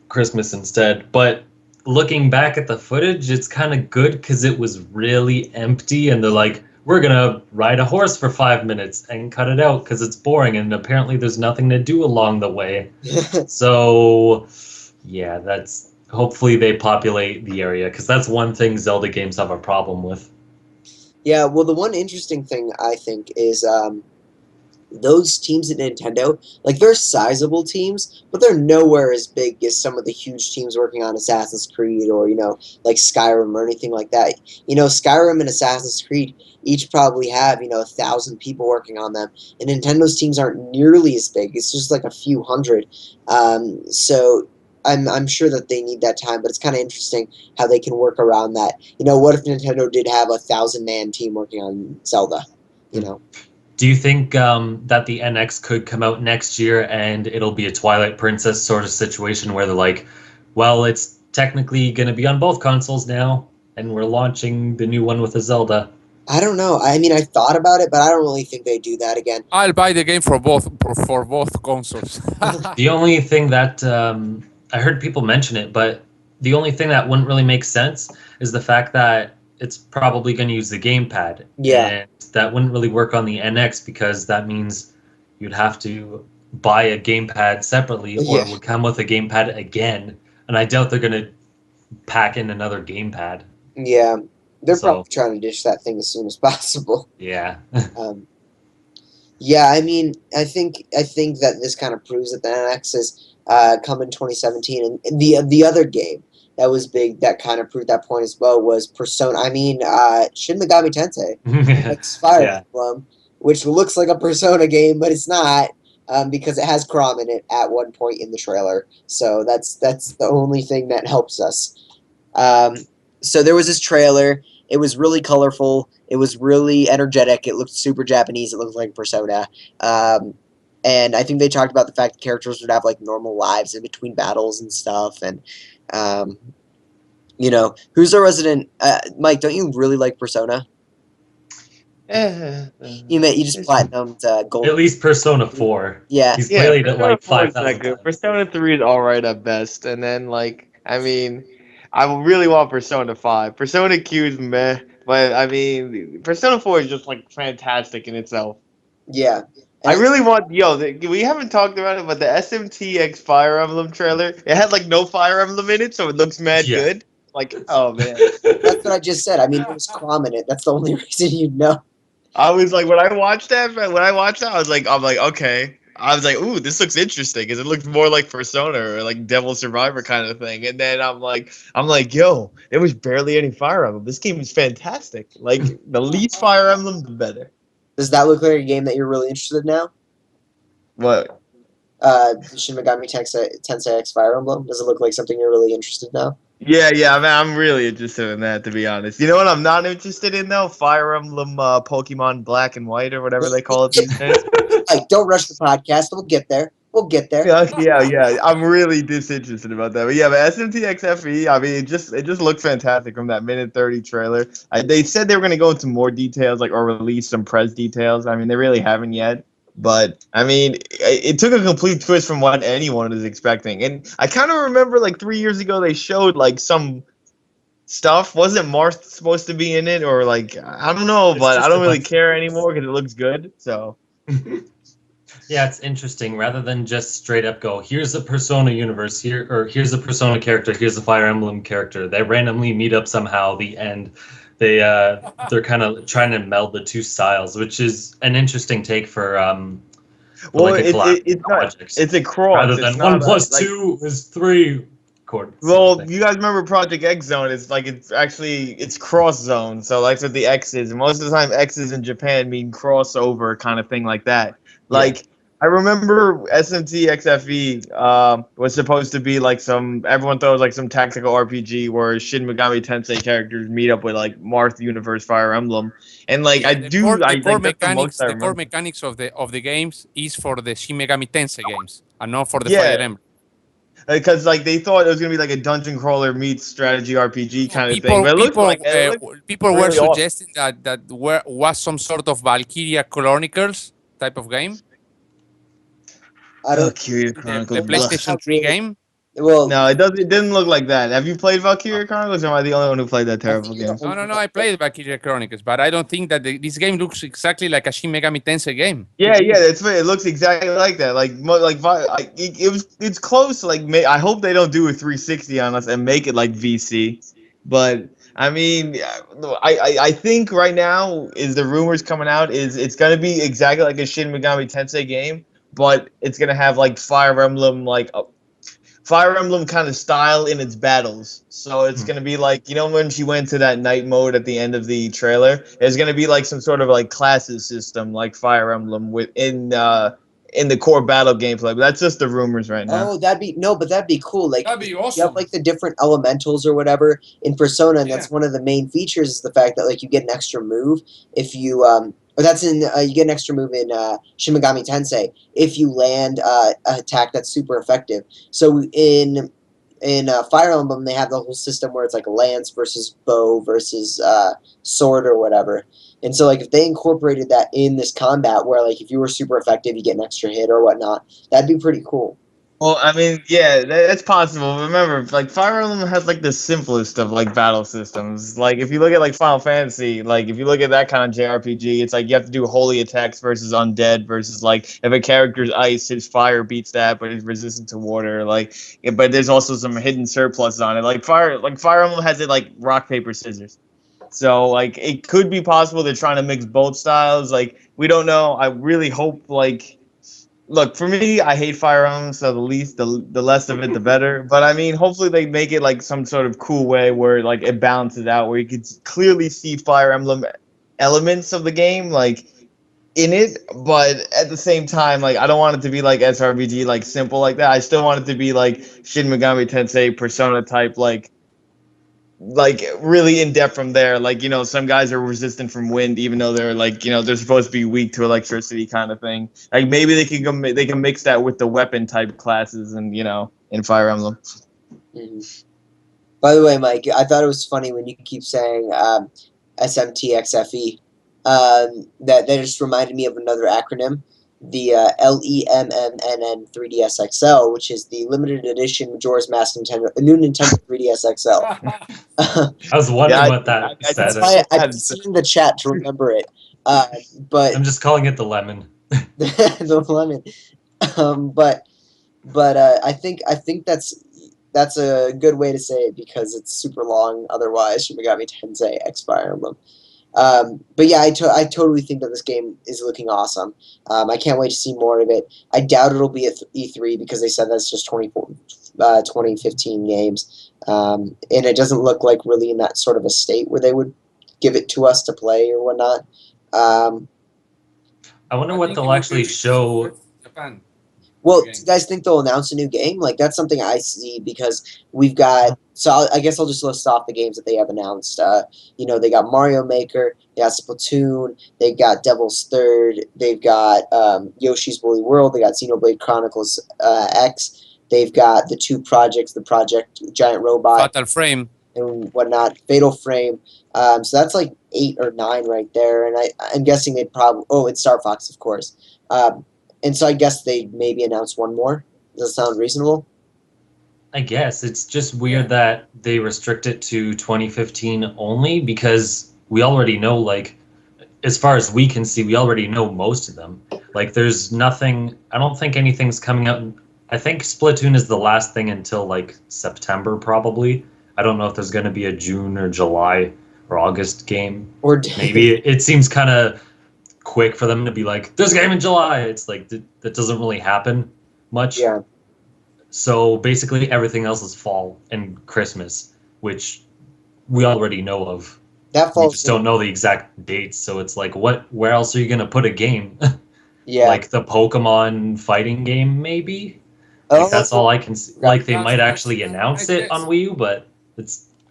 Christmas instead. But looking back at the footage, it's kind of good because it was really empty, and they're like, we're going to ride a horse for 5 minutes and cut it out because it's boring, and apparently there's nothing to do along the way. So, yeah, that's hopefully they populate the area because that's one thing Zelda games have a problem with. Yeah, well, the one interesting thing I think is those teams at Nintendo, like they're sizable teams, but they're nowhere as big as some of the huge teams working on Assassin's Creed or, like Skyrim or anything like that. Skyrim and Assassin's Creed each probably have, 1,000 people working on them. And Nintendo's teams aren't nearly as big. It's just like a few hundred. So I'm sure that they need that time, but it's kind of interesting how they can work around that. What if Nintendo did have a 1,000-man team working on Zelda? Do you think that the NX could come out next year and it'll be a Twilight Princess sort of situation where they're like, well, it's technically going to be on both consoles now, and we're launching the new one with a Zelda? I don't know. I mean, I thought about it, but I don't really think they do that again. I'll buy the game for both consoles. The only thing that I heard people mention it, but the only thing that wouldn't really make sense is the fact that it's probably going to use the gamepad. Yeah. And that wouldn't really work on the NX because that means you'd have to buy a gamepad separately or it would come with a gamepad again. And I doubt they're going to pack in another gamepad. Yeah. They're probably trying to dish that thing as soon as possible. Yeah. Yeah, I mean, I think that this kind of proves that the NX is coming 2017. And the other game that was big that kind of proved that point as well was Persona. I mean, Shin Megami Tensei, X Fire Emblem, which looks like a Persona game, but it's not because it has Chrom in it at one point in the trailer. So that's the only thing that helps us. So there was this trailer. It was really colorful. It was really energetic. It looked super Japanese. It looked like Persona. And I think they talked about the fact that characters would have like normal lives in between battles and stuff. And who's our resident Mike? Don't you really like Persona? You just platinumed gold. At least Persona 4. Yeah, he's played it like 5,000 times. Persona 3 is all right at best, and then I really want Persona 5. Persona Q is meh, but I mean, Persona 4 is just like fantastic in itself. Yeah. I really want, we haven't talked about it, but the SMTX Fire Emblem trailer, it had like no Fire Emblem in it, so it looks mad good. Like, oh man. That's what I just said. I mean, there was Chrom in it. That's the only reason you'd know. I was like, when I watched that, I was like, okay. I was like, ooh, this looks interesting, because it looked more like Persona or like Devil Survivor kind of thing. And then I'm like, yo, there was barely any Fire Emblem. This game is fantastic. Like, the least Fire Emblem, the better. Does that look like a game that you're really interested in now? What? Shin Megami Tensei X Fire Emblem? Does it look like something you're really interested in now? Yeah, I'm really interested in that, to be honest. You know what I'm not interested in, though? Fire Emblem Pokemon Black and White, or whatever they call it these days. Like, don't rush the podcast. We'll get there. We'll get there. Yeah. I'm really disinterested about that. But yeah, but SMTXFE, I mean, it just looked fantastic from that minute 30 trailer. They said they were going to go into more details, like, or release some press details. I mean, they really haven't yet. But I mean, it took a complete twist from what anyone was expecting. And I kind of remember like 3 years ago they showed like some stuff. Wasn't Marth supposed to be in it, or like I don't know, It's but I just a don't really bunch of care things. anymore because it looks good. So Yeah, it's interesting. Rather than just straight up go, here's a Persona universe here, or here's a Persona character, here's a Fire Emblem character. They randomly meet up somehow. The end. They're kind of trying to meld the two styles, which is an interesting take for well, like a collaborative it's not. project. It's a cross. Rather It's than one not plus like. two is three, sort of Well, thing. you guys remember Project X Zone? It's like it's cross zone. So that's what the X is. Most of the time, X's in Japan mean crossover kind of thing like that. Like I remember SMT XFE was supposed to be like some. Everyone thought it was like some tactical RPG where Shin Megami Tensei characters meet up with like Marth Universe Fire Emblem, and like Yeah, I like that's the most I the core remember. mechanics of the games is for the Shin Megami Tensei games and not for the Fire Yeah, Emblem. because like they thought it was gonna be like a dungeon crawler meets strategy RPG No, kind of thing, but it looks people were really awesome. suggesting that was some sort of Valkyria Chronicles type of game, I don't. Valkyria the Chronicles. That's Blech. PlayStation not 3 really. game. Well, No, it doesn't. It didn't look like that. Have you played Valkyria Chronicles, or am I the only one who played that I think terrible you're the game? only No, one I that- played Valkyria Chronicles, but I don't think that this game looks exactly like a Shin Megami Tensei game. Yeah, it looks exactly like that. Like it's close. Like I hope they don't do a 360 on us and make it like VC. But I mean, I think right now is the rumors coming out is it's gonna be exactly like a Shin Megami Tensei game, but it's gonna have like Fire Emblem kind of style in its battles. So it's gonna be like when she went to that night mode at the end of the trailer. There's gonna be like some sort of like classes system like Fire Emblem in the core battle gameplay. But that's just the rumors right now. Oh, that'd be cool. Like That'd be you have awesome. like the different elementals or whatever in Persona, and Yeah. that's one of the main features is the fact that like you get an extra move if you or that's in you get an extra move in Shin Megami Tensei if you land an attack that's super effective. So in Fire Emblem they have the whole system where it's like lance versus bow versus sword or whatever. And so like if they incorporated that in this combat where like if you were super effective you get an extra hit or whatnot, that'd be pretty cool. Well, I mean, yeah, that's possible. Remember, like Fire Emblem has like the simplest of like battle systems. Like if you look at like Final Fantasy, like if you look at that kind of JRPG, it's like you have to do holy attacks versus undead versus like if a character's ice, his fire beats that, but he's resistant to water. Like, but there's also some hidden surplus on it. Like Fire Emblem has it like rock paper scissors. So like it could be possible they're trying to mix both styles. Like we don't know. I really hope like. Look, for me, I hate Fire Emblem, so the less of it, the better. But I mean, hopefully they make it like some sort of cool way where like it balances out, where you could clearly see Fire Emblem elements of the game like in it, but at the same time, like I don't want it to be like SRPG like simple like that. I still want it to be like Shin Megami Tensei Persona type like really in depth from there. Like some guys are resistant from wind, even though they're like they're supposed to be weak to electricity, kind of thing. Like maybe they can mix that with the weapon type classes, and in Fire Emblem. Mhm. By the way, Mike, I thought it was funny when you keep saying SMTXFE. That just reminded me of another acronym, the LEMMNN 3DS XL, which is the limited edition Majora's Mask new Nintendo 3DS XL. I was Yeah, wondering what that That's said. why I put it in the chat to remember it. But I'm just calling it the lemon. the lemon. But I think that's a good way to say it because it's super long. Otherwise, Shin Megami Tensei X Fire Emblem. But yeah, I totally think that this game is looking awesome. I can't wait to see more of it. I doubt it'll be at E3 because they said that's just 2015 games, and it doesn't look like really in that sort of a state where they would give it to us to play or whatnot. I wonder I what think they'll it will be actually released show. first in Japan. Well, game. do you guys think they'll announce a new game? Like, that's something I see because we've got. So I guess I'll just list off the games that they have announced. They got Mario Maker, they got Splatoon, they got Devil's Third, they've got Yoshi's Woolly World, they got Xenoblade Chronicles X, they've got the two projects, the Project Giant Robot Fatal Frame. and whatnot, Fatal Frame. So that's like 8 or 9 right there, and I'm guessing they'd probably. Oh, it's Star Fox, of course. And so I guess they maybe announce one more. Does that sound reasonable? I guess it's just weird that they restrict it to 2015 only because we already know, like, as far as we can see, we already know most of them. Like, there's nothing. I don't think anything's coming out. I think Splatoon is the last thing until like September, probably. I don't know if there's going to be a June or July or August game. Or Maybe it seems kind of quick for them to be like, "There's a game in July." It's like that doesn't really happen much. yeah, So basically, everything else is fall and Christmas, which we already know of. that We falls. just don't know the exact dates. So it's like, what? Where else are you gonna put a game? Yeah. Like the Pokemon fighting game, maybe. Oh, Like that's all I can see. Like they might That's- actually announce I it on guess. Wii U, but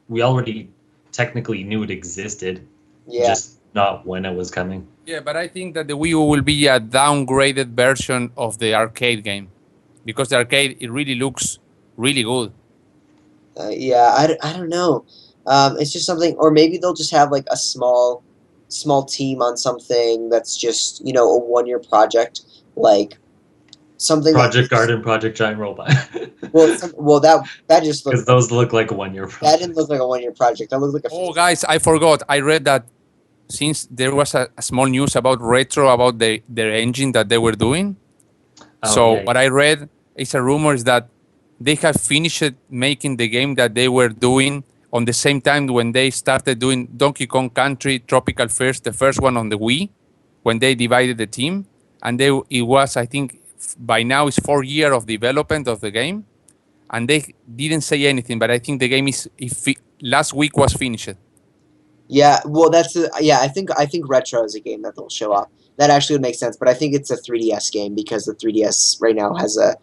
we already technically knew it existed, Yeah. just not when it was coming. Yeah, but I think that the Wii U will be a downgraded version of the arcade game, because the arcade it really looks really good. Yeah. I don't know. It's just something, or maybe they'll just have like a small team on something that's just a 1-year project, like something Project that. Garden, Project Giant Robot. Well, that just Because looked. those look like a 1-year That project. didn't look like a 1-year project. That looked like a. Oh, guys, I forgot. I read that since there was a small news about Retro about their engine that they were doing. Oh, So yeah. what I read is a rumor is that they have finished making the game that they were doing on the same time when they started doing Donkey Kong Country Tropical Fresh, the first one on the Wii, when they divided the team. And it was, I think, by now it's 4 years of development of the game. And they didn't say anything, but I think the game last week was finished. Yeah, well, yeah. I think Retro is a game that they'll show off. That actually would make sense, but I think it's a 3DS game because the 3DS right now has a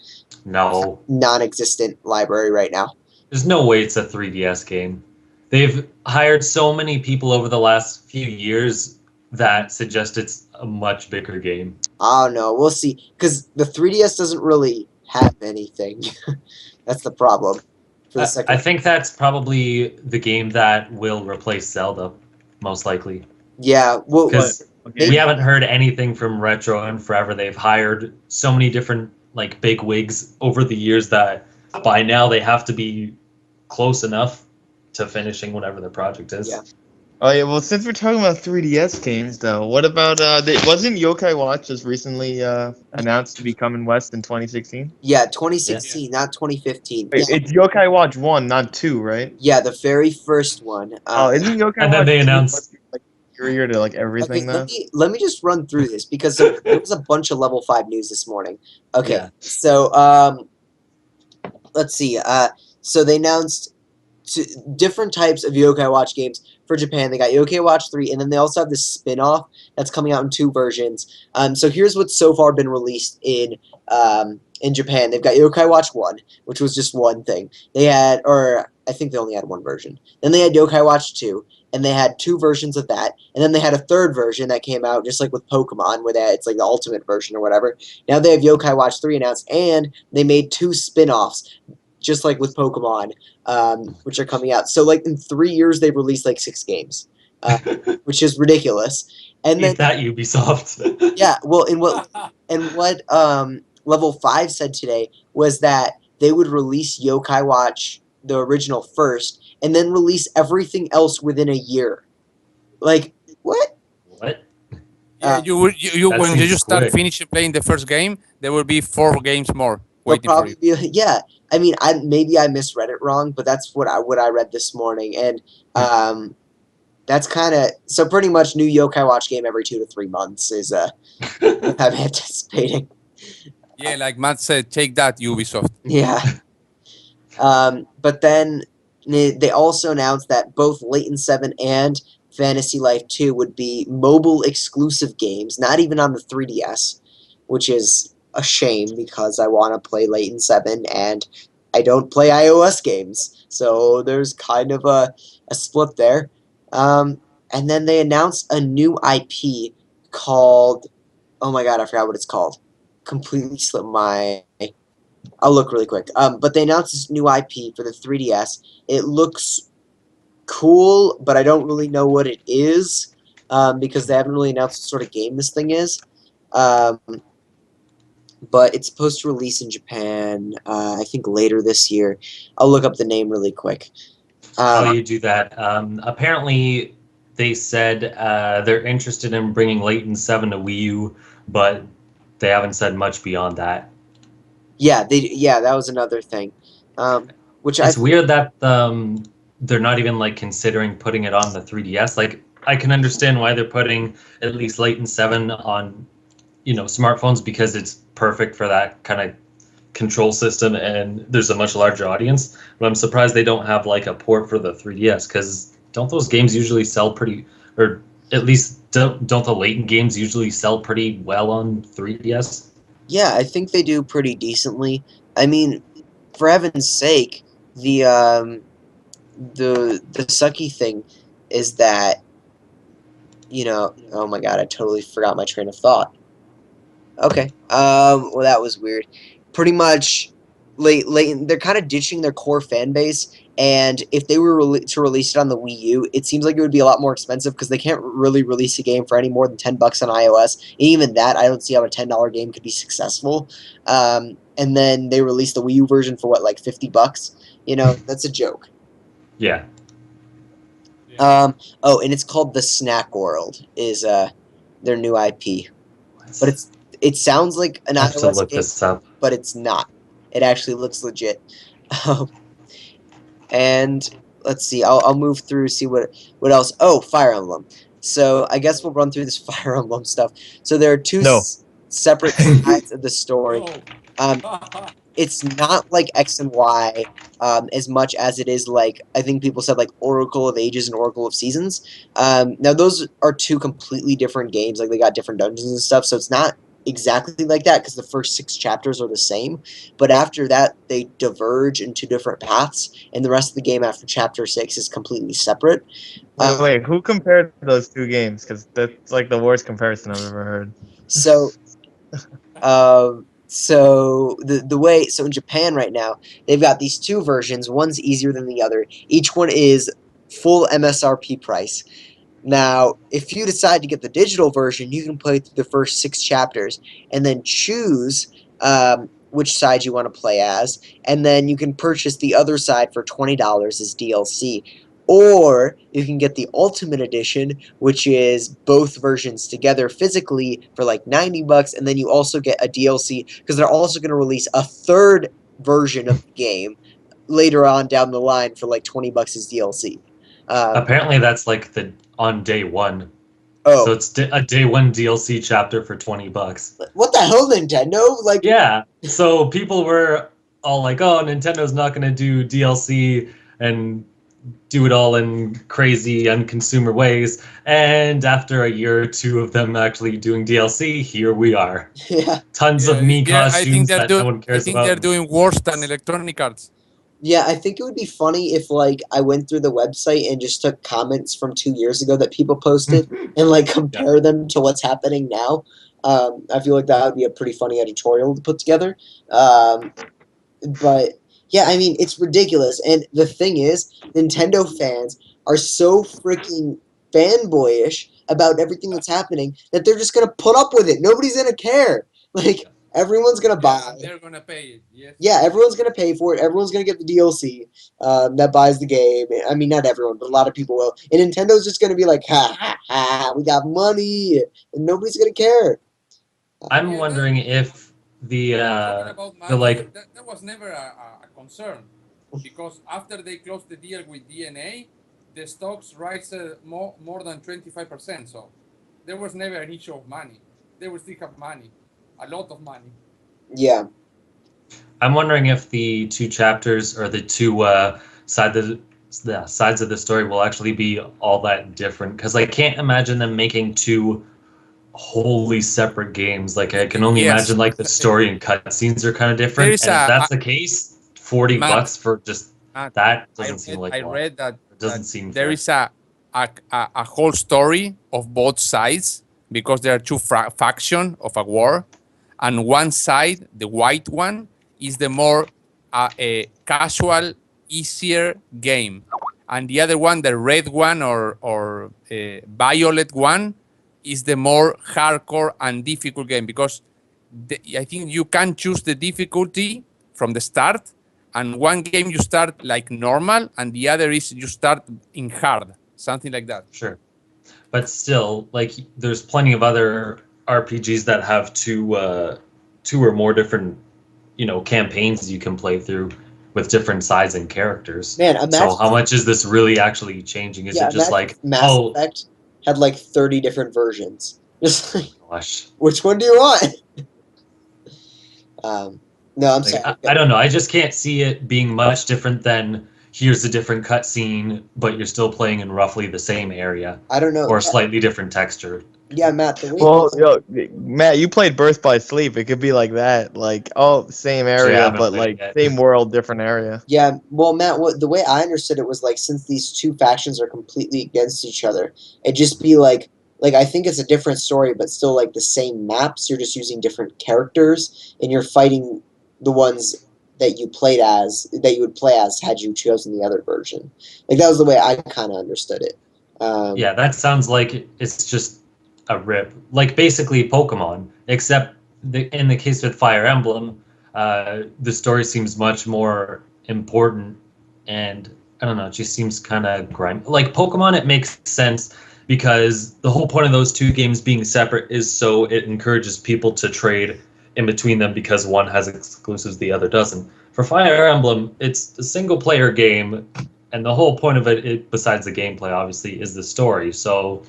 No. non-existent library right now. There's no way it's a 3DS game. They've hired so many people over the last few years that suggest it's a much bigger game. I don't know. We'll see. Because the 3DS doesn't really have anything. That's the problem. For the second. I think that's probably the game that will replace Zelda, most likely. Yeah. Well, Because Okay. we haven't heard anything from Retro in forever. They've hired so many different like big wigs over the years that by now they have to be close enough to finishing whatever their project is. Yeah. Oh yeah, well since we're talking about 3DS games though, what about wasn't Yokai Watch just recently announced to be coming west in 2016? yeah, 2016, not 2015. Wait, Yeah. it's Yokai Watch 1, not 2, right? Yeah, the very first one. Oh, isn't Yokai And then Watch they 2 announced- supposed to be, like superior to like everything Okay, though? let me just run through this because there was a bunch of level 5 news this morning. Okay, Yeah. so let's see. So they announced different types of Yokai Watch games for Japan. They got Yokai Watch 3, and then they also have this spin-off that's coming out in 2 versions. So here's what's so far been released in Japan. They've got Yokai Watch 1, which was just one thing. They had, or I think they only had 1 version. Then they had Yokai Watch 2, and they had 2 versions of that. And then they had a 3rd version that came out, just like with Pokemon, where it's like the ultimate version or whatever. Now they have Yokai Watch 3 announced, and they made 2 spin-offs, just like with Pokemon, which are coming out. So like in 3 years, they've released like 6 games, which is ridiculous. And then Eat that, Ubisoft. yeah, well, what Level 5 said today was that they would release Yokai Watch, the original, first, and then release everything else within a year. Like, what? What? Yeah, when you seems just start quick. finishing playing the first game, there will be 4 games more They'll waiting for probably you. be, yeah. I mean, maybe I misread it wrong, but that's what I read this morning, and that's kind of so pretty much new Yokai Watch game every 2 to 3 months is what I'm anticipating. Yeah, like Matt said, take that, Ubisoft. Yeah. But then they also announced that both Layton 7 and Fantasy Life 2 would be mobile exclusive games, not even on the 3DS, which is a shame because I want to play Layton 7 and I don't play iOS games. So there's kind of a split there. And then they announced a new IP called, oh my god, I forgot what it's called. Completely slipped my... I'll look really quick. But they announced this new IP for the 3DS. It looks cool, but I don't really know what it is because they haven't really announced what sort of game this thing is. But it's supposed to release in Japan, I think later this year. I'll look up the name really quick. How you do that? Apparently, they said they're interested in bringing Layton 7 to Wii U, but they haven't said much beyond that. Yeah, that was another thing. Which It's weird that they're not even like considering putting it on the 3DS. Like, I can understand why they're putting at least Layton 7 on, smartphones because it's perfect for that kind of control system and there's a much larger audience. But I'm surprised they don't have like a port for the 3DS because don't those games usually sell pretty, or at least don't the Layton games usually sell pretty well on 3DS? Yeah, I think they do pretty decently. I mean, for heaven's sake, the sucky thing is that, oh my god, I totally forgot my train of thought. Okay. Well, that was weird. Pretty much, Layton, they're kind of ditching their core fan base, and if they were to release it on the Wii U, it seems like it would be a lot more expensive because they can't really release a game for any more than $10 on iOS. And even that, I don't see how a $10 game could be successful. And then they released the Wii U version for what, like $50? That's a joke. Yeah. Oh, and it's called The Snack World, is their new IP. But it sounds like an I have to iOS look game, this up. but it's not. It actually looks legit. And let's see, I'll move through, see what else. Oh, Fire Emblem. So I guess we'll run through this Fire Emblem stuff. So there are two separate sides of the story. It's not like X and Y as much as it is like, I think people said like Oracle of Ages and Oracle of Seasons. Now those are two completely different games. Like they got different dungeons and stuff. So it's not exactly like that because the first 6 chapters are the same. But after that, they diverge into different paths. And the rest of the game after chapter 6 is completely separate. Wait, who compared those two games? Because that's like the worst comparison I've ever heard. So... so in Japan right now, they've got these two versions. One's easier than the other. Each one is full MSRP price. Now, if you decide to get the digital version, you can play through the first 6 chapters and then choose which side you want to play as, and then you can purchase the other side for $20 as DLC. Or you can get the Ultimate Edition, which is both versions together physically for like $90, and then you also get a DLC because they're also going to release a third version of the game later on down the line for like $20 as DLC. Apparently, that's like on day one. Oh, So it's a day one DLC chapter for $20. what the hell, Nintendo? Like, Yeah. So people were all like, "Oh, Nintendo's not going to do DLC and do it all in crazy unconsumer ways." And after a year or two of them actually doing DLC, here we are. yeah, Tons of me costumes that no one I cares think about. they're doing worse than Electronic Arts. yeah. I think it would be funny if like I went through the website and just took comments from 2 years ago that people posted and like compare them to what's happening now. I feel like that would be a pretty funny editorial to put together. But yeah, I mean, it's ridiculous. And the thing is, Nintendo fans are so freaking fanboyish about everything that's happening that they're just gonna put up with it. Nobody's gonna care. Like everyone's gonna buy. They're gonna pay it. Yes. Yeah, everyone's gonna pay for it. Everyone's gonna get the DLC that buys the game. I mean, not everyone, but a lot of people will. And Nintendo's just gonna be like, ha ha ha, we got money, and nobody's gonna care. I'm wondering if the like that was never a concern because after they closed the deal with DNA, the stocks rise more than 25%. So there was never an issue of money. They will still have money, a lot of money. Yeah. I'm wondering if the 2 chapters or the 2 sides of the story will actually be all that different because I can't imagine them making 2 wholly separate games. Like I can only Yes, imagine like the story and cutscenes are kind of there different. is And if a that's the case, 40 Matt. bucks for just Matt, that doesn't seem like I a lot. read that It doesn't seem there fair. is a whole story of both sides because there are two faction of a war, and one side, the white one, is the more a casual, easier game, and the other one, the red one or violet one, is the more hardcore and difficult game because I think you can choose the difficulty from the start, and one game you start like normal, and the other is you start in hard, something like that. Sure. But still, like there's plenty of other RPGs that have two or more different, campaigns you can play through with different sides and characters. Man, So how imagine, much is this really actually changing? Is yeah, it just imagine like, if Mass oh Effect had like 30 different versions. Just like, gosh, which one do you want? Um, no, I'm like sorry. I don't know. I just can't see it being much different than here's a different cutscene, but you're still playing in roughly the same area I don't know. or slightly different texture. Yeah, Matt, the way Well, Matt, you played Birth by Sleep. It could be like that, like same Actually, I area, haven't but played it like yet. same world, different area. Yeah, well, Matt, the way I understood it was like since these two factions are completely against each other, it'd just be like I think it's a different story, but still like the same maps. You're just using different characters, and you're fighting the ones that you would play as had you chosen the other version. Like that was the way I kind of understood it. Yeah, that sounds like it's just a rip. Like basically Pokemon, except in the case with Fire Emblem, the story seems much more important, and I don't know, it just seems kind of grimy. Like Pokemon, it makes sense because the whole point of those two games being separate is so it encourages people to trade in between them because one has exclusives, the other doesn't. For Fire Emblem, it's a single player game and the whole point of it, besides the gameplay, obviously, is the story. So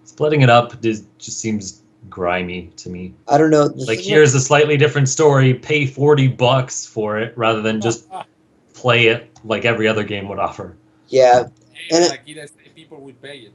splitting it up just seems grimy to me. I don't know. Like here's a slightly different story. Pay $40 for it rather than just play it like every other game would offer. Yeah, and Like people will pay it.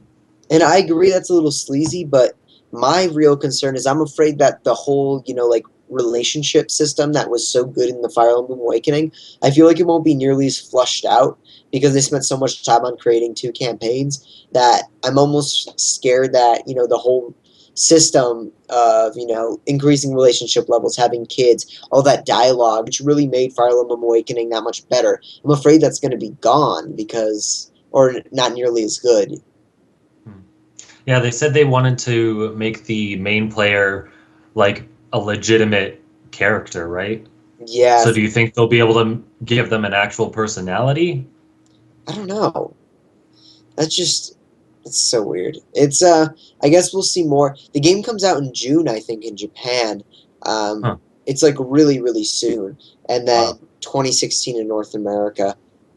And I agree that's a little sleazy, but my real concern is I'm afraid that the whole, like relationship system that was so good in the Fire Emblem Awakening, I feel like it won't be nearly as flushed out because they spent so much time on creating two campaigns that I'm almost scared that, the whole system of, increasing relationship levels, having kids, all that dialogue, which really made Fire Emblem Awakening that much better. I'm afraid that's going to be gone or not nearly as good. Yeah, they said they wanted to make the main player like a legitimate character, right? Yeah, So do you think they'll be able to give them an actual personality? I don't know. It's so weird. I guess we'll see more. The game comes out in June, I think, in Japan. Huh. It's like really, really soon, and then Wow. 2016 in North America.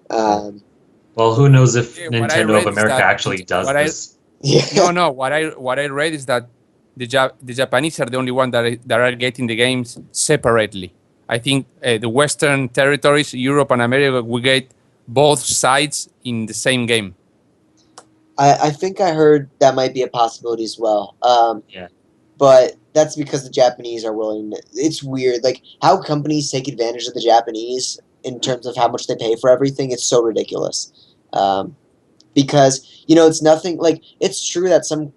Well, who knows if Yeah, what I Nintendo of read is America that actually does this? Yeah, no. What I read is that the Japanese are the only one that are getting the games separately. I think the Western territories, Europe and America, will get both sides in the same game. I think I heard that might be a possibility as well. Yeah. But that's because the Japanese are willing. It's weird, like how companies take advantage of the Japanese in terms of how much they pay for everything. It's so ridiculous. Because it's nothing like it's true that some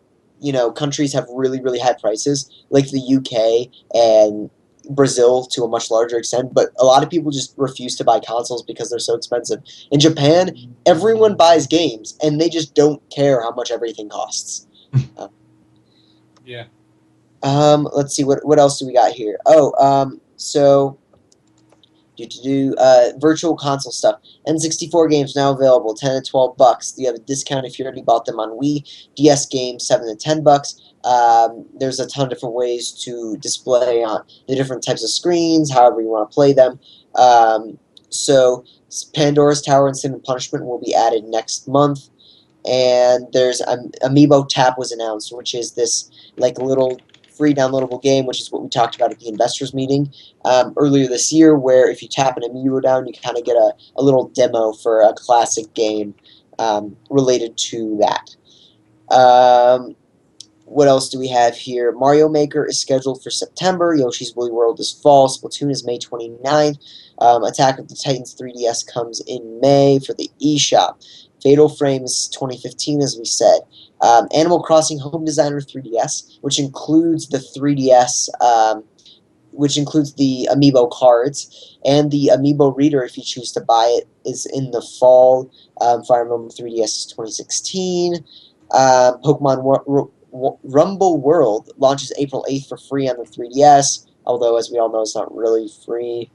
countries have really really high prices like the UK and Brazil to a much larger extent, but a lot of people just refuse to buy consoles because they're so expensive. In Japan, everyone buys games and they just don't care how much everything costs. Yeah. Let's see what else do we got here. So virtual console stuff. N64 games now available, $10 to $12. You have a discount if you already bought them on Wii. DS games, $7 to $10. There's a ton of different ways to display on the different types of screens, however you want to play them. So Pandora's Tower and Sin and Punishment will be added next month. And there's Amiibo Tap was announced, which is this like little free downloadable game, which is what we talked about at the investors meeting earlier this year, where if you tap an amiibo down, you kind of get a little demo for a classic game related to that. What else do we have here? Mario Maker is scheduled for September. Yoshi's Woolly World is fall. Splatoon is May 29th. Attack of the Titans 3DS comes in May for the eShop. Fatal Frames 2015, as we said. Animal Crossing Home Designer 3DS, which includes the 3DS, which includes the Amiibo cards, and the Amiibo Reader, if you choose to buy it, is in the fall. Fire Emblem 3DS is 2016. Pokemon Rumble World launches April 8th for free on the 3DS, although, as we all know, it's not really free.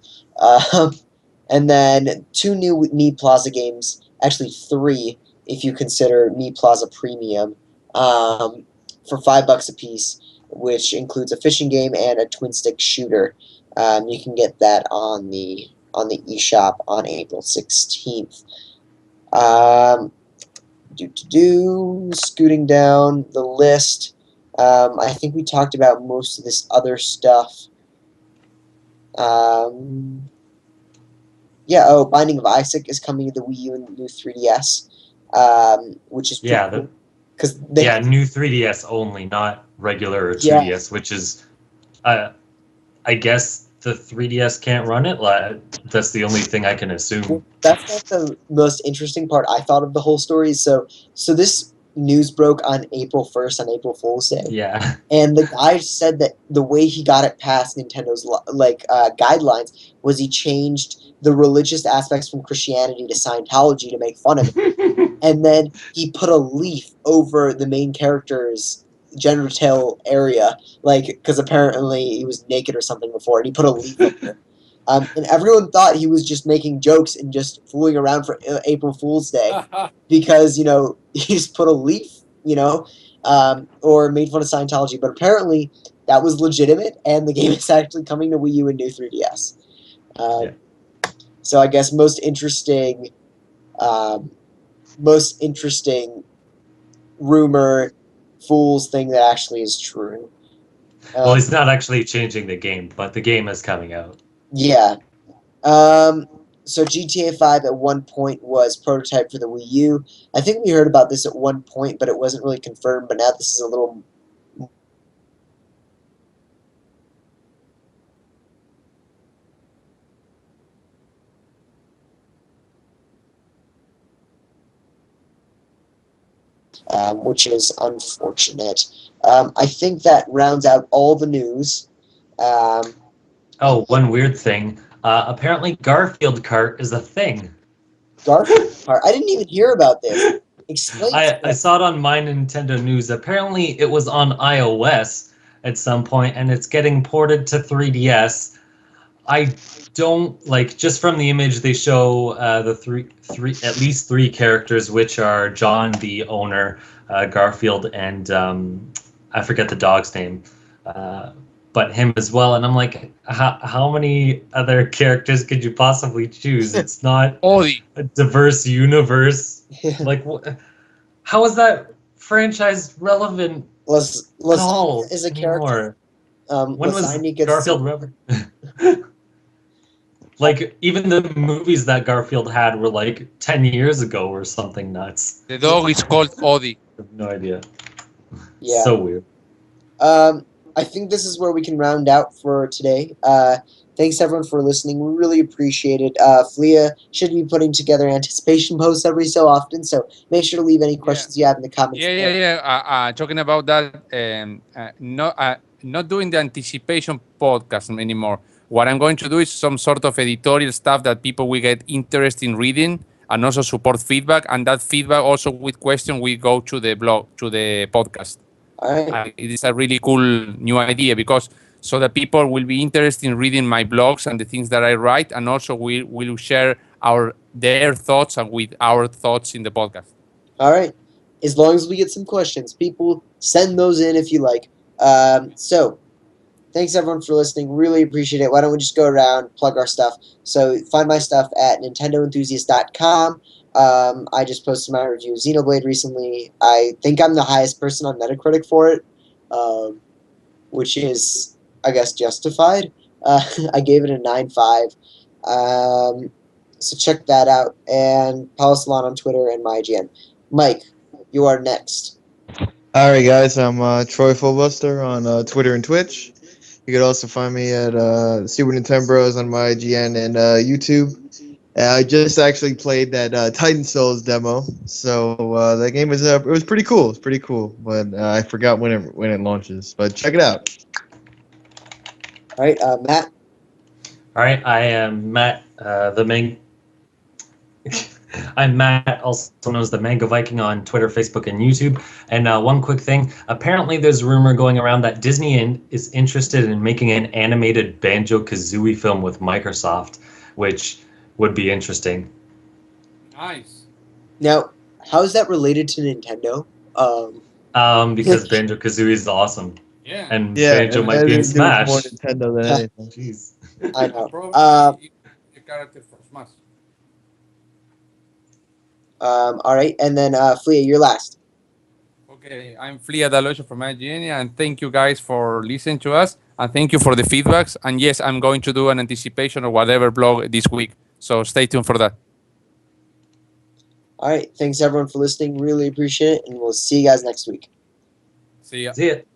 And then 2 new Mii Plaza games, actually 3 if you consider Mii Plaza Premium, for $5 a piece, which includes a fishing game and a twin-stick shooter. You can get that on the eShop on April 16th. Scooting down the list. I think we talked about most of this other stuff. Binding of Isaac is coming to the Wii U and the new 3DS, which is New 3DS only, not regular or 2DS, which is, I guess the 3DS can't run it. That's the only thing I can assume. Well, that's not the most interesting part I thought of the whole story. So this news broke on April 1st, on April Fool's Day. Yeah. And the guy said that the way he got it past Nintendo's guidelines was he changed the religious aspects from Christianity to Scientology to make fun of it. And then he put a leaf over the main character's genital area, because apparently he was naked or something before, and he put a leaf over it. And everyone thought he was just making jokes and just fooling around for April Fool's Day because, he just put a leaf, or made fun of Scientology. But apparently that was legitimate, and the game is actually coming to Wii U and new 3DS. So I guess most interesting rumor, fool's thing that actually is true. Well, he's not actually changing the game, but the game is coming out. Yeah. So GTA 5 at one point was prototype for the Wii U. I think we heard about this at one point, but it wasn't really confirmed. But now this is a little which is unfortunate. I think that rounds out all the news. One weird thing. Apparently Garfield Kart is a thing. Garfield Kart? I didn't even hear about this. Explain. I saw it on My Nintendo News. Apparently it was on iOS at some point, and it's getting ported to 3DS. I don't just from the image they show the three at least 3 characters, which are John, the owner, Garfield, and I forget the dog's name, but him as well. And I'm like, how many other characters could you possibly choose? It's not a diverse universe. How is that franchise relevant? Lasagna is a character. When was Garfield relevant? Even the movies that Garfield had were 10 years ago or something nuts. The dog is called Odie. I have no idea. Yeah. So weird. I think this is where we can round out for today. Thanks everyone for listening. We really appreciate it. Flia should be putting together anticipation posts every so often, so make sure to leave any questions you have in the comments. Talking about that, not doing the anticipation podcast anymore. What I'm going to do is some sort of editorial stuff that people will get interested in reading, and also support feedback. And that feedback also with question will go to the blog, to the podcast. All right. It is a really cool new idea because so that people will be interested in reading my blogs and the things that I write, and also we will share their thoughts and with our thoughts in the podcast. All right. As long as we get some questions, people send those in if you like. So thanks everyone for listening. Really appreciate it. Why don't we just go around, plug our stuff? So find my stuff at nintendoenthusiast.com. I just posted my review of Xenoblade recently. I think I'm the highest person on Metacritic for it, which is, I guess, justified. I gave it a 9.5. So check that out. And Paulo Salon on Twitter and my IGN. Mike, you are next. All right, guys. I'm Troy Fullbuster on Twitter and Twitch. You could also find me at Super Nintendo Bros on my IGN and YouTube. I just actually played that Titan Souls demo, so that game was it was pretty cool. It's pretty cool, but I forgot when it launches. But check it out. All right, Matt. All right, I am Matt, the main. I'm Matt, also known as the Mango Viking on Twitter, Facebook, and YouTube. And one quick thing: apparently, there's a rumor going around that Disney is interested in making an animated Banjo-Kazooie film with Microsoft, which would be interesting. Nice. Now, how is that related to Nintendo? Because Banjo-Kazooie is awesome, Yeah. and Yeah, Banjo and might be in anything to do with more Smash. Nintendo than anything. Jeez. I And know. probably the character for Smash. All right, and then Flia, you're last. Okay, I'm Flia Dalosho from IGN, and thank you guys for listening to us, and thank you for the feedbacks. And yes, I'm going to do an anticipation or whatever blog this week, so stay tuned for that. All right, thanks everyone for listening. Really appreciate it, and we'll see you guys next week. See ya. See it.